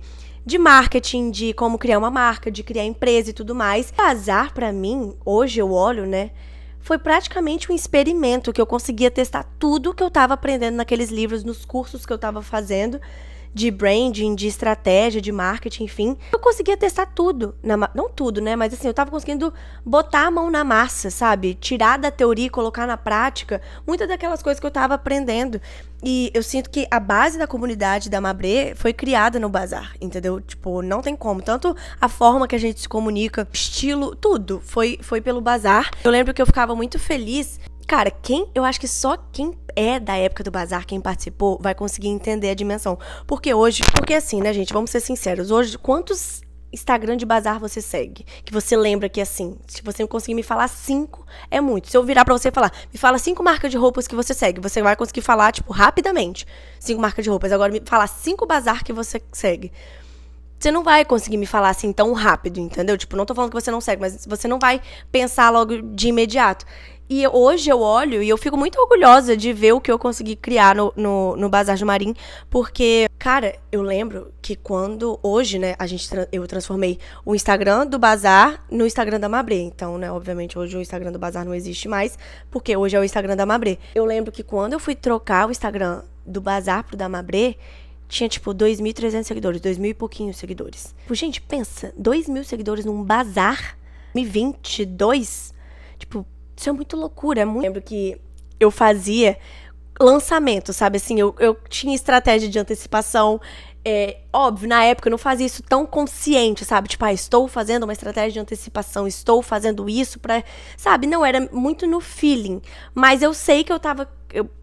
marketing, de como criar uma marca, de criar empresa e tudo mais. Bazar, pra mim, hoje eu olho, né, foi praticamente um experimento que eu conseguia testar tudo que eu estava aprendendo naqueles livros, nos cursos que eu estava fazendo, de branding, de estratégia, de marketing, enfim. Eu conseguia testar tudo. Não tudo, né? Mas assim, eu tava conseguindo botar a mão na massa, sabe? Tirar da teoria e colocar na prática muitas daquelas coisas que eu tava aprendendo. E eu sinto que a base da comunidade da Mabré foi criada no bazar, entendeu? Tipo, não tem como. Tanto a forma que a gente se comunica, estilo, tudo foi pelo bazar. Eu lembro que eu ficava muito feliz. Cara, eu acho que só quem é da época do bazar, quem participou, vai conseguir entender a dimensão. Porque assim, né, gente, vamos ser sinceros. Hoje, quantos Instagram de bazar você segue? Que você lembra que, assim, se você conseguir me falar 5, é muito. Se eu virar pra você e falar, me fala 5 marcas de roupas que você segue, você vai conseguir falar, tipo, rapidamente. 5 marcas de roupas. Agora, me fala 5 bazar que você segue. você não vai conseguir me falar assim tão rápido, entendeu? Tipo, não tô falando que você não segue, mas você não vai pensar logo de imediato. E hoje eu olho e eu fico muito orgulhosa de ver o que eu consegui criar no Bazar do Marim, porque, cara, eu lembro que quando, hoje, né, eu transformei o Instagram do Bazar no Instagram da Mabrê. Então, né, obviamente, hoje o Instagram do Bazar não existe mais, porque hoje é o Instagram da Mabrê. Eu lembro que quando eu fui trocar o Instagram do Bazar pro da Mabrê, tinha, tipo, 2.300 seguidores, 2.000 e pouquinhos seguidores. Tipo, gente, pensa, 2.000 seguidores num Bazar, 2022, tipo, isso é muito loucura, é muito... Eu lembro que eu fazia lançamento, sabe, assim, eu tinha estratégia de antecipação, óbvio, na época eu não fazia isso tão consciente, sabe, tipo, estou fazendo uma estratégia de antecipação, estou fazendo isso pra, sabe, não, era muito no feeling, mas eu sei que eu tava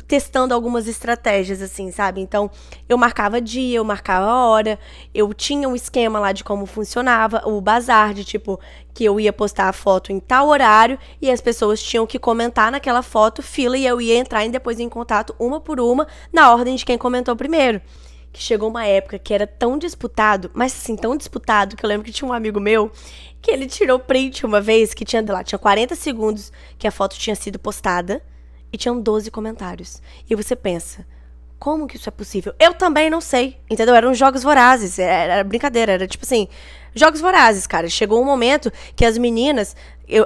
testando algumas estratégias, assim, sabe? Então, eu marcava dia, eu marcava hora, eu tinha um esquema lá de como funcionava, o bazar, de tipo, que eu ia postar a foto em tal horário e as pessoas tinham que comentar naquela foto, fila, e eu ia entrar e depois em contato uma por uma, na ordem de quem comentou primeiro. Que chegou uma época que era tão disputado, mas assim, tão disputado, que eu lembro que tinha um amigo meu que ele tirou print uma vez, que tinha 40 segundos que a foto tinha sido postada, e tinham 12 comentários. E você pensa, como que isso é possível? Eu também não sei, entendeu? Eram jogos vorazes, era brincadeira, era tipo assim, jogos vorazes, cara. Chegou um momento que as meninas,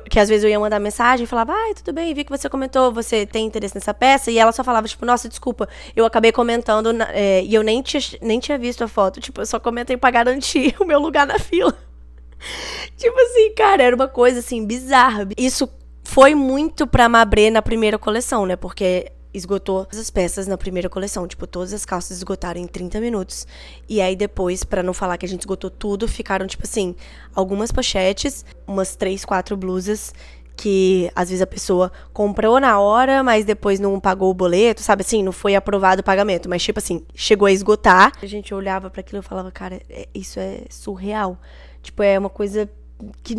que às vezes eu ia mandar mensagem e falava, tudo bem, vi que você comentou, você tem interesse nessa peça, e ela só falava, tipo, nossa, desculpa, eu acabei comentando, e eu nem tinha visto a foto, tipo, eu só comentei pra garantir o meu lugar na fila. Tipo assim, cara, era uma coisa assim, bizarra. Isso foi muito pra Mabrê na primeira coleção, né? Porque esgotou as peças na primeira coleção. Tipo, todas as calças esgotaram em 30 minutos. E aí depois, pra não falar que a gente esgotou tudo, ficaram, tipo assim, algumas pochetes, umas 3, 4 blusas, que às vezes a pessoa comprou na hora, mas depois não pagou o boleto, sabe assim? Não foi aprovado o pagamento. Mas, tipo assim, chegou a esgotar. A gente olhava pra aquilo e falava, cara, isso é surreal. Tipo, é uma coisa que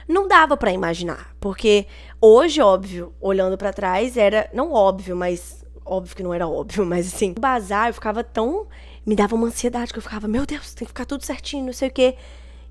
não dava pra imaginar, porque hoje, óbvio, olhando pra trás, era, não óbvio, mas óbvio que não era óbvio, mas assim, o bazar eu ficava tão, me dava uma ansiedade, que eu ficava, meu Deus, tem que ficar tudo certinho, não sei o quê,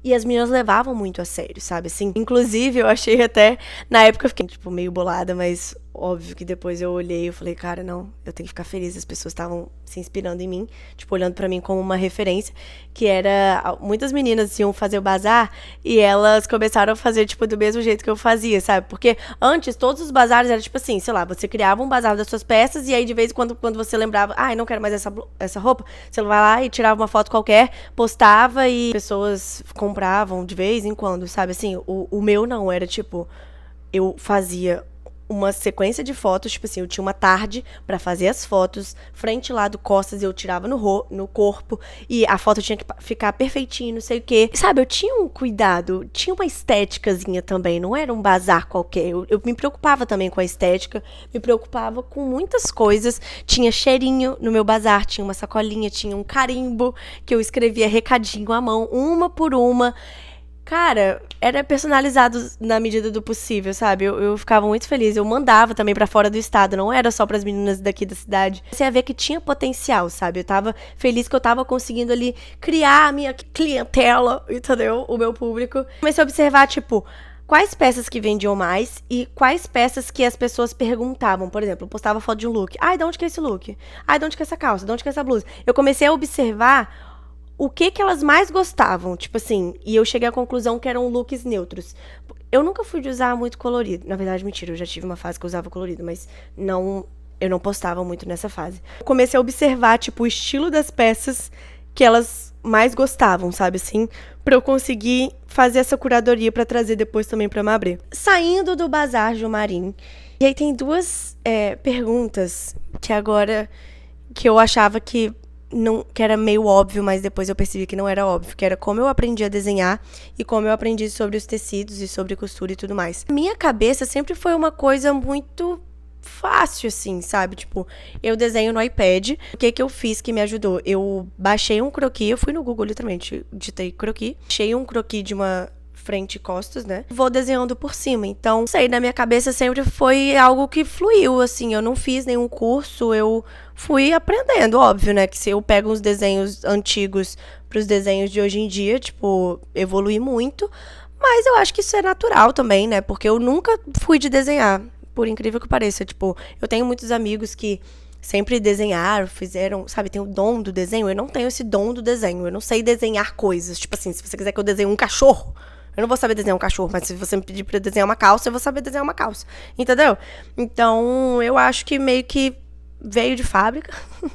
e as meninas levavam muito a sério, sabe, assim, inclusive eu achei até, na época eu fiquei, tipo, meio bolada, mas óbvio que depois eu olhei e falei, cara, não, eu tenho que ficar feliz, as pessoas estavam se inspirando em mim, tipo, olhando pra mim como uma referência, que era, muitas meninas iam fazer o bazar e elas começaram a fazer, tipo, do mesmo jeito que eu fazia, sabe, porque antes todos os bazares eram, tipo assim, sei lá, você criava um bazar das suas peças e aí de vez em quando você lembrava, não quero mais essa roupa, você vai lá e tirava uma foto qualquer, postava e pessoas compravam de vez em quando, sabe, assim, o meu não, era tipo, eu fazia uma sequência de fotos, tipo assim, eu tinha uma tarde pra fazer as fotos, frente, lado, costas, eu tirava no corpo, e a foto tinha que ficar perfeitinho, não sei o quê. Sabe, eu tinha um cuidado, tinha uma estéticazinha também, não era um bazar qualquer. Eu me preocupava também com a estética, me preocupava com muitas coisas. Tinha cheirinho no meu bazar, tinha uma sacolinha, tinha um carimbo, que eu escrevia recadinho à mão, uma por uma. Cara, era personalizado na medida do possível, sabe? Eu ficava muito feliz. Eu mandava também pra fora do estado, não era só pras meninas daqui da cidade. Comecei a ver que tinha potencial, sabe? Eu tava feliz que eu tava conseguindo ali criar a minha clientela, entendeu? O meu público. Comecei a observar, tipo, quais peças que vendiam mais e quais peças que as pessoas perguntavam. Por exemplo, eu postava foto de um look. De onde que é esse look? De onde que é essa calça? De onde que é essa blusa? Eu comecei a observar o que elas mais gostavam, tipo assim, e eu cheguei à conclusão que eram looks neutros. Eu nunca fui de usar muito colorido. Na verdade, mentira, eu já tive uma fase que eu usava colorido, mas eu não postava muito nessa fase. Eu comecei a observar, tipo, o estilo das peças que elas mais gostavam, sabe assim? Pra eu conseguir fazer essa curadoria pra trazer depois também pra Mabrê. Saindo do Bazar do Marim, e aí tem duas perguntas que agora, que eu achava que era meio óbvio, mas depois eu percebi que não era óbvio, que era como eu aprendi a desenhar e como eu aprendi sobre os tecidos e sobre costura e tudo mais. Minha cabeça sempre foi uma coisa muito fácil, assim, sabe? Tipo, eu desenho no iPad. O que eu fiz que me ajudou? Eu baixei um croquis, eu fui no Google, literalmente, digitei croquis. Achei um croquis de uma frente e costas, né? Vou desenhando por cima. Então, não sei, na minha cabeça sempre foi algo que fluiu, assim. Eu não fiz nenhum curso, eu fui aprendendo, óbvio, né? Que se eu pego uns desenhos antigos pros desenhos de hoje em dia, tipo, evolui muito. Mas eu acho que isso é natural também, né? Porque eu nunca fui de desenhar, por incrível que pareça. Tipo, eu tenho muitos amigos que sempre desenharam, fizeram, sabe, tem o dom do desenho. Eu não tenho esse dom do desenho. Eu não sei desenhar coisas. Tipo assim, se você quiser que eu desenhe um cachorro, eu não vou saber desenhar um cachorro, mas se você me pedir pra eu desenhar uma calça, eu vou saber desenhar uma calça. Entendeu? Então, eu acho que meio que veio de fábrica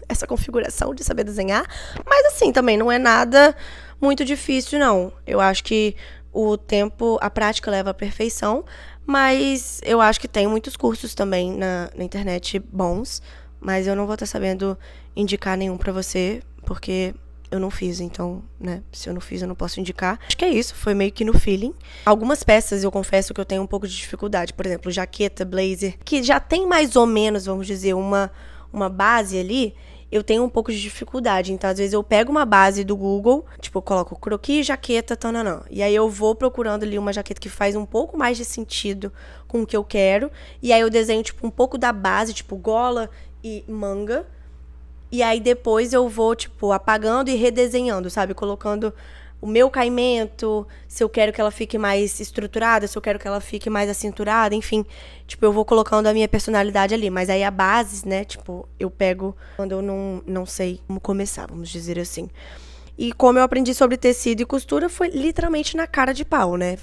essa configuração de saber desenhar. Mas assim, também não é nada muito difícil, não. Eu acho que o tempo, a prática leva à perfeição. Mas eu acho que tem muitos cursos também na internet bons. Mas eu não vou estar sabendo indicar nenhum pra você, porque eu não fiz, então, né, se eu não fiz, eu não posso indicar. Acho que é isso, foi meio que no feeling. Algumas peças, eu confesso que eu tenho um pouco de dificuldade, por exemplo, jaqueta, blazer, que já tem mais ou menos, vamos dizer, uma base ali, eu tenho um pouco de dificuldade. Então, às vezes, eu pego uma base do Google, tipo, eu coloco croquis, jaqueta, tananã. E aí eu vou procurando ali uma jaqueta que faz um pouco mais de sentido com o que eu quero. E aí eu desenho, tipo, um pouco da base, tipo, gola e manga. E aí depois eu vou, tipo, apagando e redesenhando, sabe? Colocando o meu caimento, se eu quero que ela fique mais estruturada, se eu quero que ela fique mais acinturada, enfim. Tipo, eu vou colocando a minha personalidade ali. Mas aí a base, né, tipo, eu pego quando eu não sei como começar, vamos dizer assim. E como eu aprendi sobre tecido e costura, foi literalmente na cara de pau, né?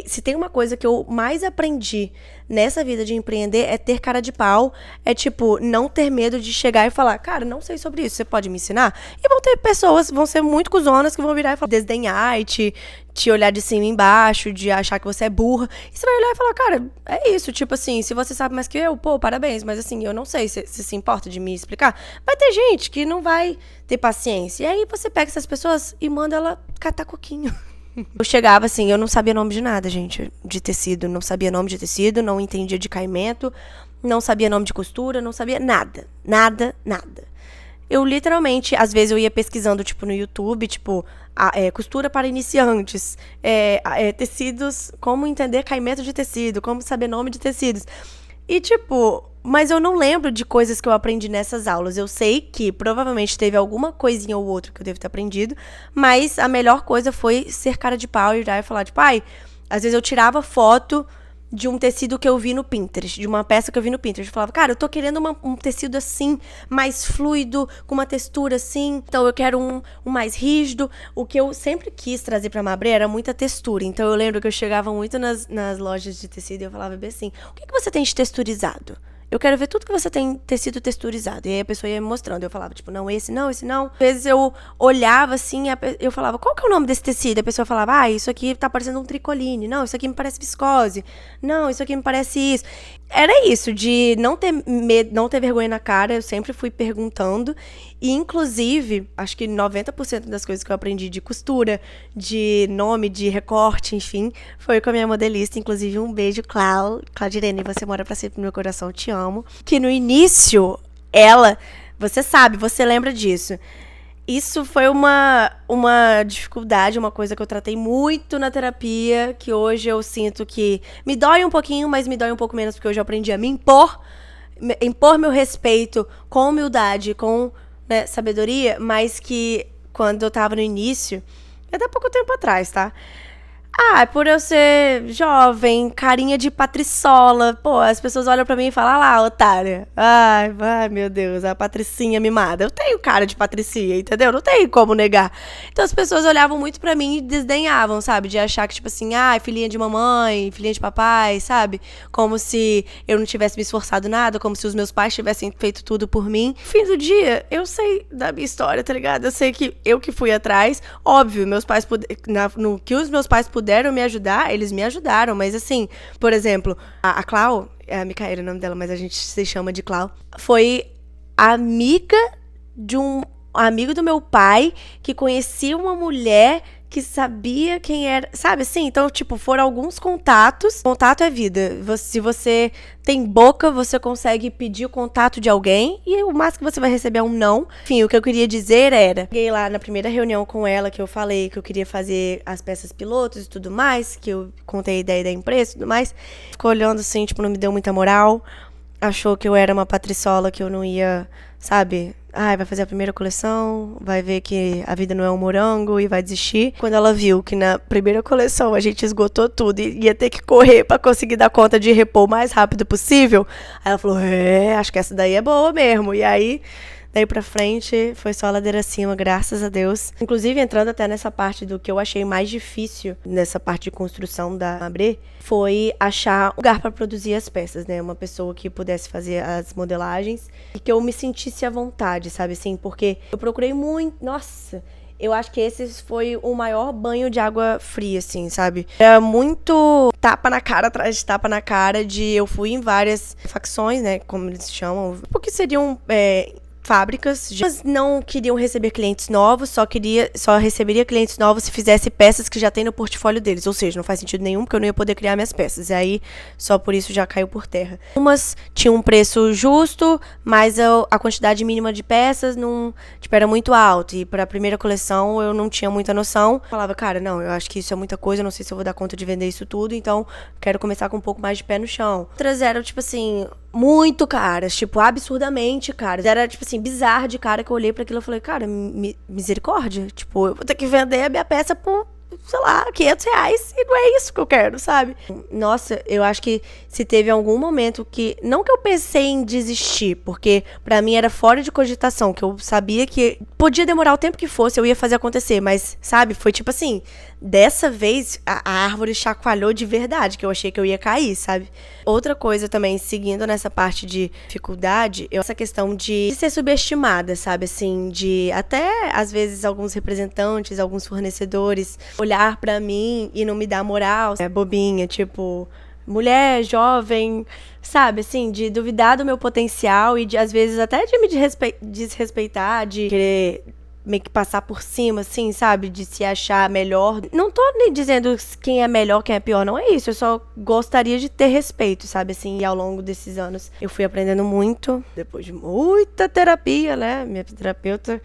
Se tem uma coisa que eu mais aprendi nessa vida de empreender, é ter cara de pau. É, tipo, não ter medo de chegar e falar, cara, não sei sobre isso, você pode me ensinar? E vão ter pessoas, vão ser muito cuzonas, que vão virar e falar, desdenhar e te olhar de cima e embaixo, de achar que você é burra. E você vai olhar e falar, cara, é isso. Tipo assim, se você sabe mais que eu, pô, parabéns. Mas assim, eu não sei se importa de me explicar. Vai ter gente que não vai ter paciência. E aí você pega essas pessoas e manda ela catar coquinho. Eu chegava assim, eu não sabia nome de nada, gente, de tecido. Não sabia nome de tecido, não entendia de caimento, não sabia nome de costura, não sabia nada. Nada, nada. Eu literalmente, às vezes eu ia pesquisando, tipo, no YouTube, tipo, costura para iniciantes, tecidos, como entender caimento de tecido, como saber nome de tecidos. E, tipo, mas eu não lembro de coisas que eu aprendi nessas aulas. Eu sei que provavelmente teve alguma coisinha ou outra que eu devo ter aprendido, mas a melhor coisa foi ser cara de pau e ir lá e falar, tipo, às vezes eu tirava foto de um tecido que eu vi no Pinterest, de uma peça que eu vi no Pinterest. Eu falava, cara, eu tô querendo um tecido assim, mais fluido, com uma textura assim. Então eu quero um mais rígido. O que eu sempre quis trazer pra Mabré era muita textura. Então eu lembro que eu chegava muito nas lojas de tecido e eu falava bem assim, o que você tem de texturizado? Eu quero ver tudo que você tem tecido texturizado. E aí a pessoa ia me mostrando. Eu falava, tipo, não, esse não, esse não. Às vezes eu olhava assim, eu falava, qual que é o nome desse tecido? A pessoa falava, isso aqui tá parecendo um tricoline. Não, isso aqui me parece viscose. Não, isso aqui me parece isso. Era isso, de não ter medo, não ter vergonha na cara. Eu sempre fui perguntando. E, inclusive, acho que 90% das coisas que eu aprendi de costura, de nome, de recorte, enfim, foi com a minha modelista. Inclusive, um beijo, Claudirene, você mora pra sempre no meu coração, te amo. Que no início, você sabe, você lembra disso. Isso foi uma dificuldade, uma coisa que eu tratei muito na terapia, que hoje eu sinto que me dói um pouquinho, mas me dói um pouco menos, porque hoje eu aprendi a me impor meu respeito com humildade, com, né, sabedoria, mas que quando eu tava no início, até pouco tempo atrás, tá? Por eu ser jovem, carinha de patriçola. Pô, as pessoas olham pra mim e falam, lá, otária. Ai, meu Deus, a patricinha mimada. Eu tenho cara de patricinha, entendeu? Não tem como negar. Então as pessoas olhavam muito pra mim e desdenhavam, sabe? De achar que, tipo assim, filhinha de mamãe, filhinha de papai, sabe? Como se eu não tivesse me esforçado nada, como se os meus pais tivessem feito tudo por mim. No fim do dia, eu sei da minha história, tá ligado? Eu sei que eu que fui atrás. Óbvio, meus pais no que os meus pais puderam me ajudar, eles me ajudaram, mas assim, por exemplo, a Clau, é a Micaela o nome dela, mas a gente se chama de Clau, foi amiga de um amigo do meu pai que conhecia uma mulher que sabia quem era, sabe assim? Então, tipo, foram alguns contatos. Contato é vida. Se você tem boca, você consegue pedir o contato de alguém e o máximo que você vai receber é um não. Enfim, o que eu queria dizer era, cheguei lá na primeira reunião com ela, que eu falei que eu queria fazer as peças pilotos e tudo mais, que eu contei a ideia da empresa e tudo mais. Ficou olhando assim, tipo, não me deu muita moral. Achou que eu era uma patriçola, que eu não ia, sabe? Vai fazer a primeira coleção, vai ver que a vida não é um morango e vai desistir. Quando ela viu que na primeira coleção a gente esgotou tudo e ia ter que correr pra conseguir dar conta de repor o mais rápido possível, aí ela falou, acho que essa daí é boa mesmo. E aí, daí pra frente, foi só ladeira acima, graças a Deus. Inclusive, entrando até nessa parte do que eu achei mais difícil, nessa parte de construção da Mabré, foi achar um lugar pra produzir as peças, né? Uma pessoa que pudesse fazer as modelagens e que eu me sentisse à vontade, sabe assim? Porque eu procurei muito... Nossa... Eu acho que esse foi o maior banho de água fria, assim, sabe? Era muito tapa na cara atrás de tapa na cara de... Eu fui em várias facções, né? Como eles chamam. Porque seriam... fábricas, mas não queriam receber clientes novos, só receberia clientes novos se fizesse peças que já tem no portfólio deles, ou seja, não faz sentido nenhum porque eu não ia poder criar minhas peças, e aí só por isso já caiu por terra. Umas tinham um preço justo, mas a quantidade mínima de peças não, tipo, era muito alto, e para a primeira coleção eu não tinha muita noção. Eu falava, cara, não, eu acho que isso é muita coisa, eu não sei se eu vou dar conta de vender isso tudo, então quero começar com um pouco mais de pé no chão. Outras eram, tipo assim, muito caras, tipo, absurdamente caras. Era, tipo assim, bizarro de cara que eu olhei pra aquilo e falei, cara, misericórdia. Tipo, eu vou ter que vender a minha peça por, sei lá, R$500 e não é isso que eu quero, sabe? Nossa, eu acho que se teve algum momento que... Não que eu pensei em desistir, porque pra mim era fora de cogitação, que eu sabia que podia demorar o tempo que fosse, eu ia fazer acontecer, mas, sabe, foi tipo assim... Dessa vez, a árvore chacoalhou de verdade, que eu achei que eu ia cair, sabe? Outra coisa também, seguindo nessa parte de dificuldade, essa questão de ser subestimada, sabe? Assim, de até, às vezes, alguns representantes, alguns fornecedores olhar pra mim e não me dar moral, bobinha, tipo... Mulher, jovem, sabe, assim, de duvidar do meu potencial e de, às vezes, até de me desrespeitar, de querer... meio que passar por cima, assim, sabe? De se achar melhor. Não tô nem dizendo quem é melhor, quem é pior, não é isso. Eu só gostaria de ter respeito, sabe? Assim, e ao longo desses anos eu fui aprendendo muito. Depois de muita terapia, né? Minha terapeuta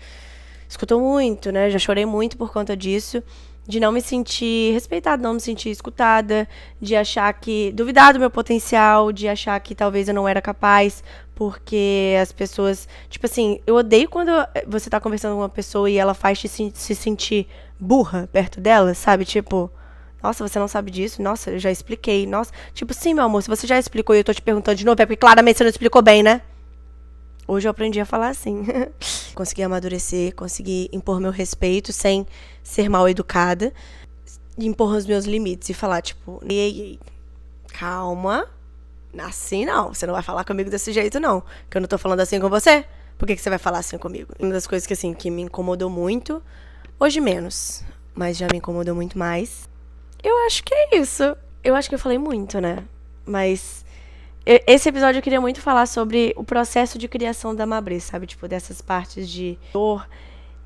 escutou muito, né? Já chorei muito por conta disso. De não me sentir respeitada, não me sentir escutada, de achar que... Duvidar do meu potencial, de achar que talvez eu não era capaz, porque as pessoas... Tipo assim, eu odeio quando você tá conversando com uma pessoa e ela faz te se sentir burra perto dela, sabe? Tipo, nossa, você não sabe disso? Nossa, eu já expliquei. Nossa, tipo, sim, meu amor, se você já explicou e eu tô te perguntando de novo, é porque claramente você não explicou bem, né? Hoje eu aprendi a falar assim. Consegui amadurecer, consegui impor meu respeito sem ser mal educada. E impor os meus limites e falar, tipo, ei, calma. Assim não, você não vai falar comigo desse jeito não. Que eu não tô falando assim com você. Por que você vai falar assim comigo? Uma das coisas que, assim, que me incomodou muito, hoje menos, mas já me incomodou muito mais. Eu acho que é isso. Eu acho que eu falei muito, né? Mas... Esse episódio eu queria muito falar sobre o processo de criação da Mabré, sabe? Tipo, dessas partes de dor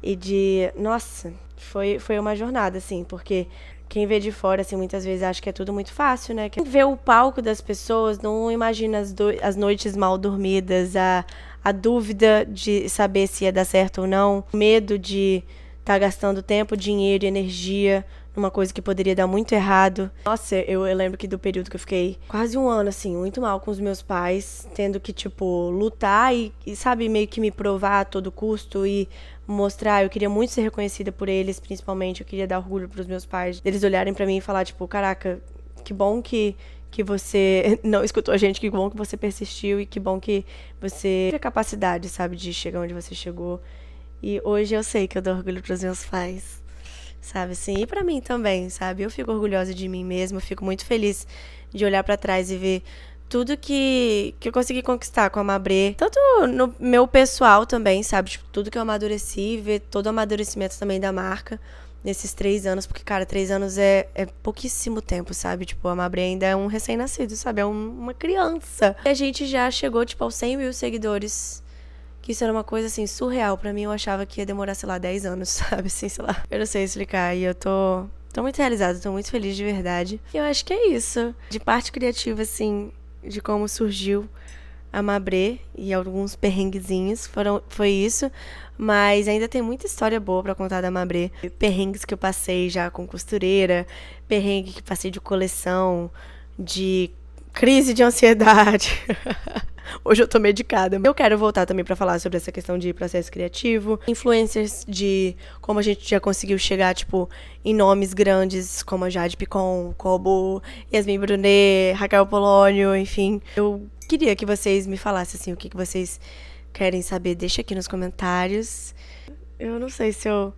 e de... Nossa, foi uma jornada, assim, porque quem vê de fora, assim, muitas vezes acha que é tudo muito fácil, né? Quem vê o palco das pessoas não imagina as noites mal dormidas, a dúvida de saber se ia dar certo ou não, o medo de estar gastando tempo, dinheiro e energia uma coisa que poderia dar muito errado. Nossa, eu lembro que do período que eu fiquei quase um ano, assim, muito mal com os meus pais, tendo que, tipo, lutar e sabe, meio que me provar a todo custo e mostrar. Eu queria muito ser reconhecida por eles, principalmente. Eu queria dar orgulho pros meus pais, eles olharem pra mim e falar, tipo, caraca, que bom que você não escutou a gente, que bom que você persistiu e que bom que você teve a capacidade, sabe, de chegar onde você chegou. E hoje eu sei que eu dou orgulho pros meus pais. Sabe, assim, e pra mim também, sabe, eu fico orgulhosa de mim mesma, eu fico muito feliz de olhar pra trás e ver tudo que eu consegui conquistar com a Mabré, tanto no meu pessoal também, sabe, tipo, tudo que eu amadureci, ver todo o amadurecimento também da marca nesses 3 anos, porque, cara, 3 anos é pouquíssimo tempo, sabe, tipo, a Mabré ainda é um recém-nascido, sabe, é uma criança. E a gente já chegou, tipo, aos 100 mil seguidores que isso era uma coisa, assim, surreal. Pra mim, eu achava que ia demorar, sei lá, 10 anos, sabe? Assim, sei lá. Eu não sei explicar. E eu tô muito realizada, tô muito feliz de verdade. E eu acho que é isso. De parte criativa, assim, de como surgiu a Mabrê e alguns perrenguezinhos, foi isso. Mas ainda tem muita história boa pra contar da Mabrê. Perrengues que eu passei já com costureira, perrengue que passei de coleção, de crise de ansiedade. Hoje eu tô medicada. Eu quero voltar também pra falar sobre essa questão de processo criativo, influencers de como a gente já conseguiu chegar, tipo, em nomes grandes como a Jade Picon, Kobo, Yasmin Brunet, Raquel Polônio, enfim. Eu queria que vocês me falassem, assim, o que vocês querem saber. Deixa aqui nos comentários. Eu não sei se eu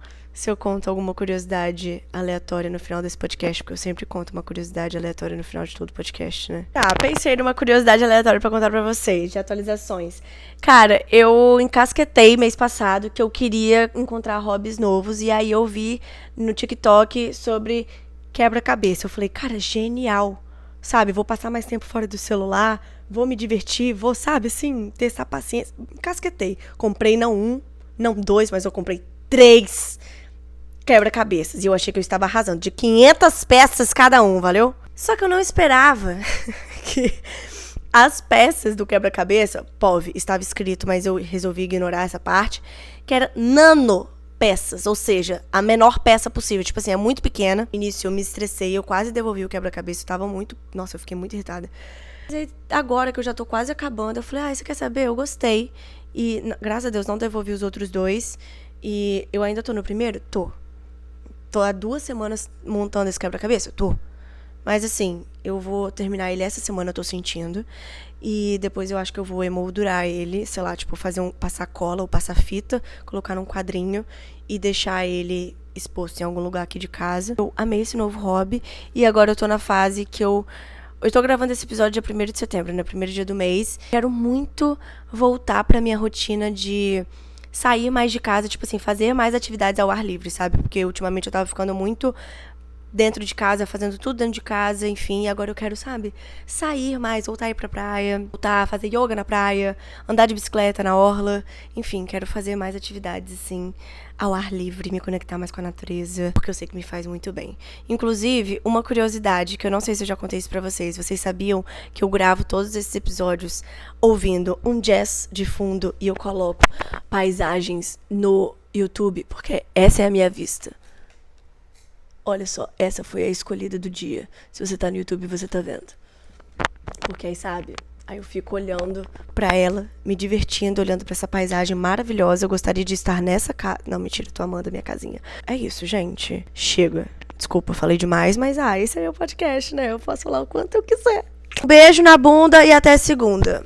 conto alguma curiosidade aleatória no final desse podcast, porque eu sempre conto uma curiosidade aleatória no final de todo podcast, né? Tá, pensei numa curiosidade aleatória pra contar pra vocês, de atualizações. Cara, eu encasquetei mês passado que eu queria encontrar hobbies novos, e aí eu vi no TikTok sobre quebra-cabeça. Eu falei, cara, genial, sabe? Vou passar mais tempo fora do celular, vou me divertir, vou, sabe, assim, ter essa paciência. Encasquetei. Comprei não um, não dois, mas eu comprei 3 quebra-cabeças. E eu achei que eu estava arrasando. De 500 peças cada um, valeu? Só que eu não esperava que as peças do quebra-cabeça, POV, estava escrito, mas eu resolvi ignorar essa parte, que era nano peças, ou seja, a menor peça possível. Tipo assim, é muito pequena. No início eu me estressei, eu quase devolvi o quebra-cabeça. Eu tava muito... Nossa, eu fiquei muito irritada. Mas aí, agora que eu já tô quase acabando, eu falei, você quer saber? Eu gostei. E, graças a Deus, não devolvi os outros 2. E eu ainda tô no primeiro? Tô há 2 semanas montando esse quebra-cabeça? Tô. Mas assim, eu vou terminar ele essa semana, eu tô sentindo. E depois eu acho que eu vou emoldurar ele, sei lá, tipo, passar cola ou passar fita, colocar num quadrinho e deixar ele exposto em algum lugar aqui de casa. Eu amei esse novo hobby e agora eu tô na fase que eu tô gravando esse episódio dia 1º de setembro, né? Primeiro dia do mês. Quero muito voltar pra minha rotina de sair mais de casa, tipo assim, fazer mais atividades ao ar livre, sabe? Porque ultimamente eu tava ficando muito dentro de casa, fazendo tudo dentro de casa, enfim. E agora eu quero, sabe, sair mais, voltar a ir pra praia, voltar a fazer yoga na praia, andar de bicicleta na orla. Enfim, quero fazer mais atividades, assim, ao ar livre, me conectar mais com a natureza, porque eu sei que me faz muito bem. Inclusive, uma curiosidade, que eu não sei se eu já contei isso pra vocês. Vocês sabiam que eu gravo todos esses episódios ouvindo um jazz de fundo e eu coloco paisagens no YouTube, porque essa é a minha vista. Olha só, essa foi a escolhida do dia. Se você tá no YouTube, você tá vendo. Porque aí, sabe, aí eu fico olhando pra ela, me divertindo, olhando pra essa paisagem maravilhosa. Eu gostaria de estar nessa casa. Não, mentira, tô amando a minha casinha. É isso, gente. Chega. Desculpa, falei demais, mas esse aí é o podcast, né? Eu posso falar o quanto eu quiser. Um beijo na bunda e até segunda.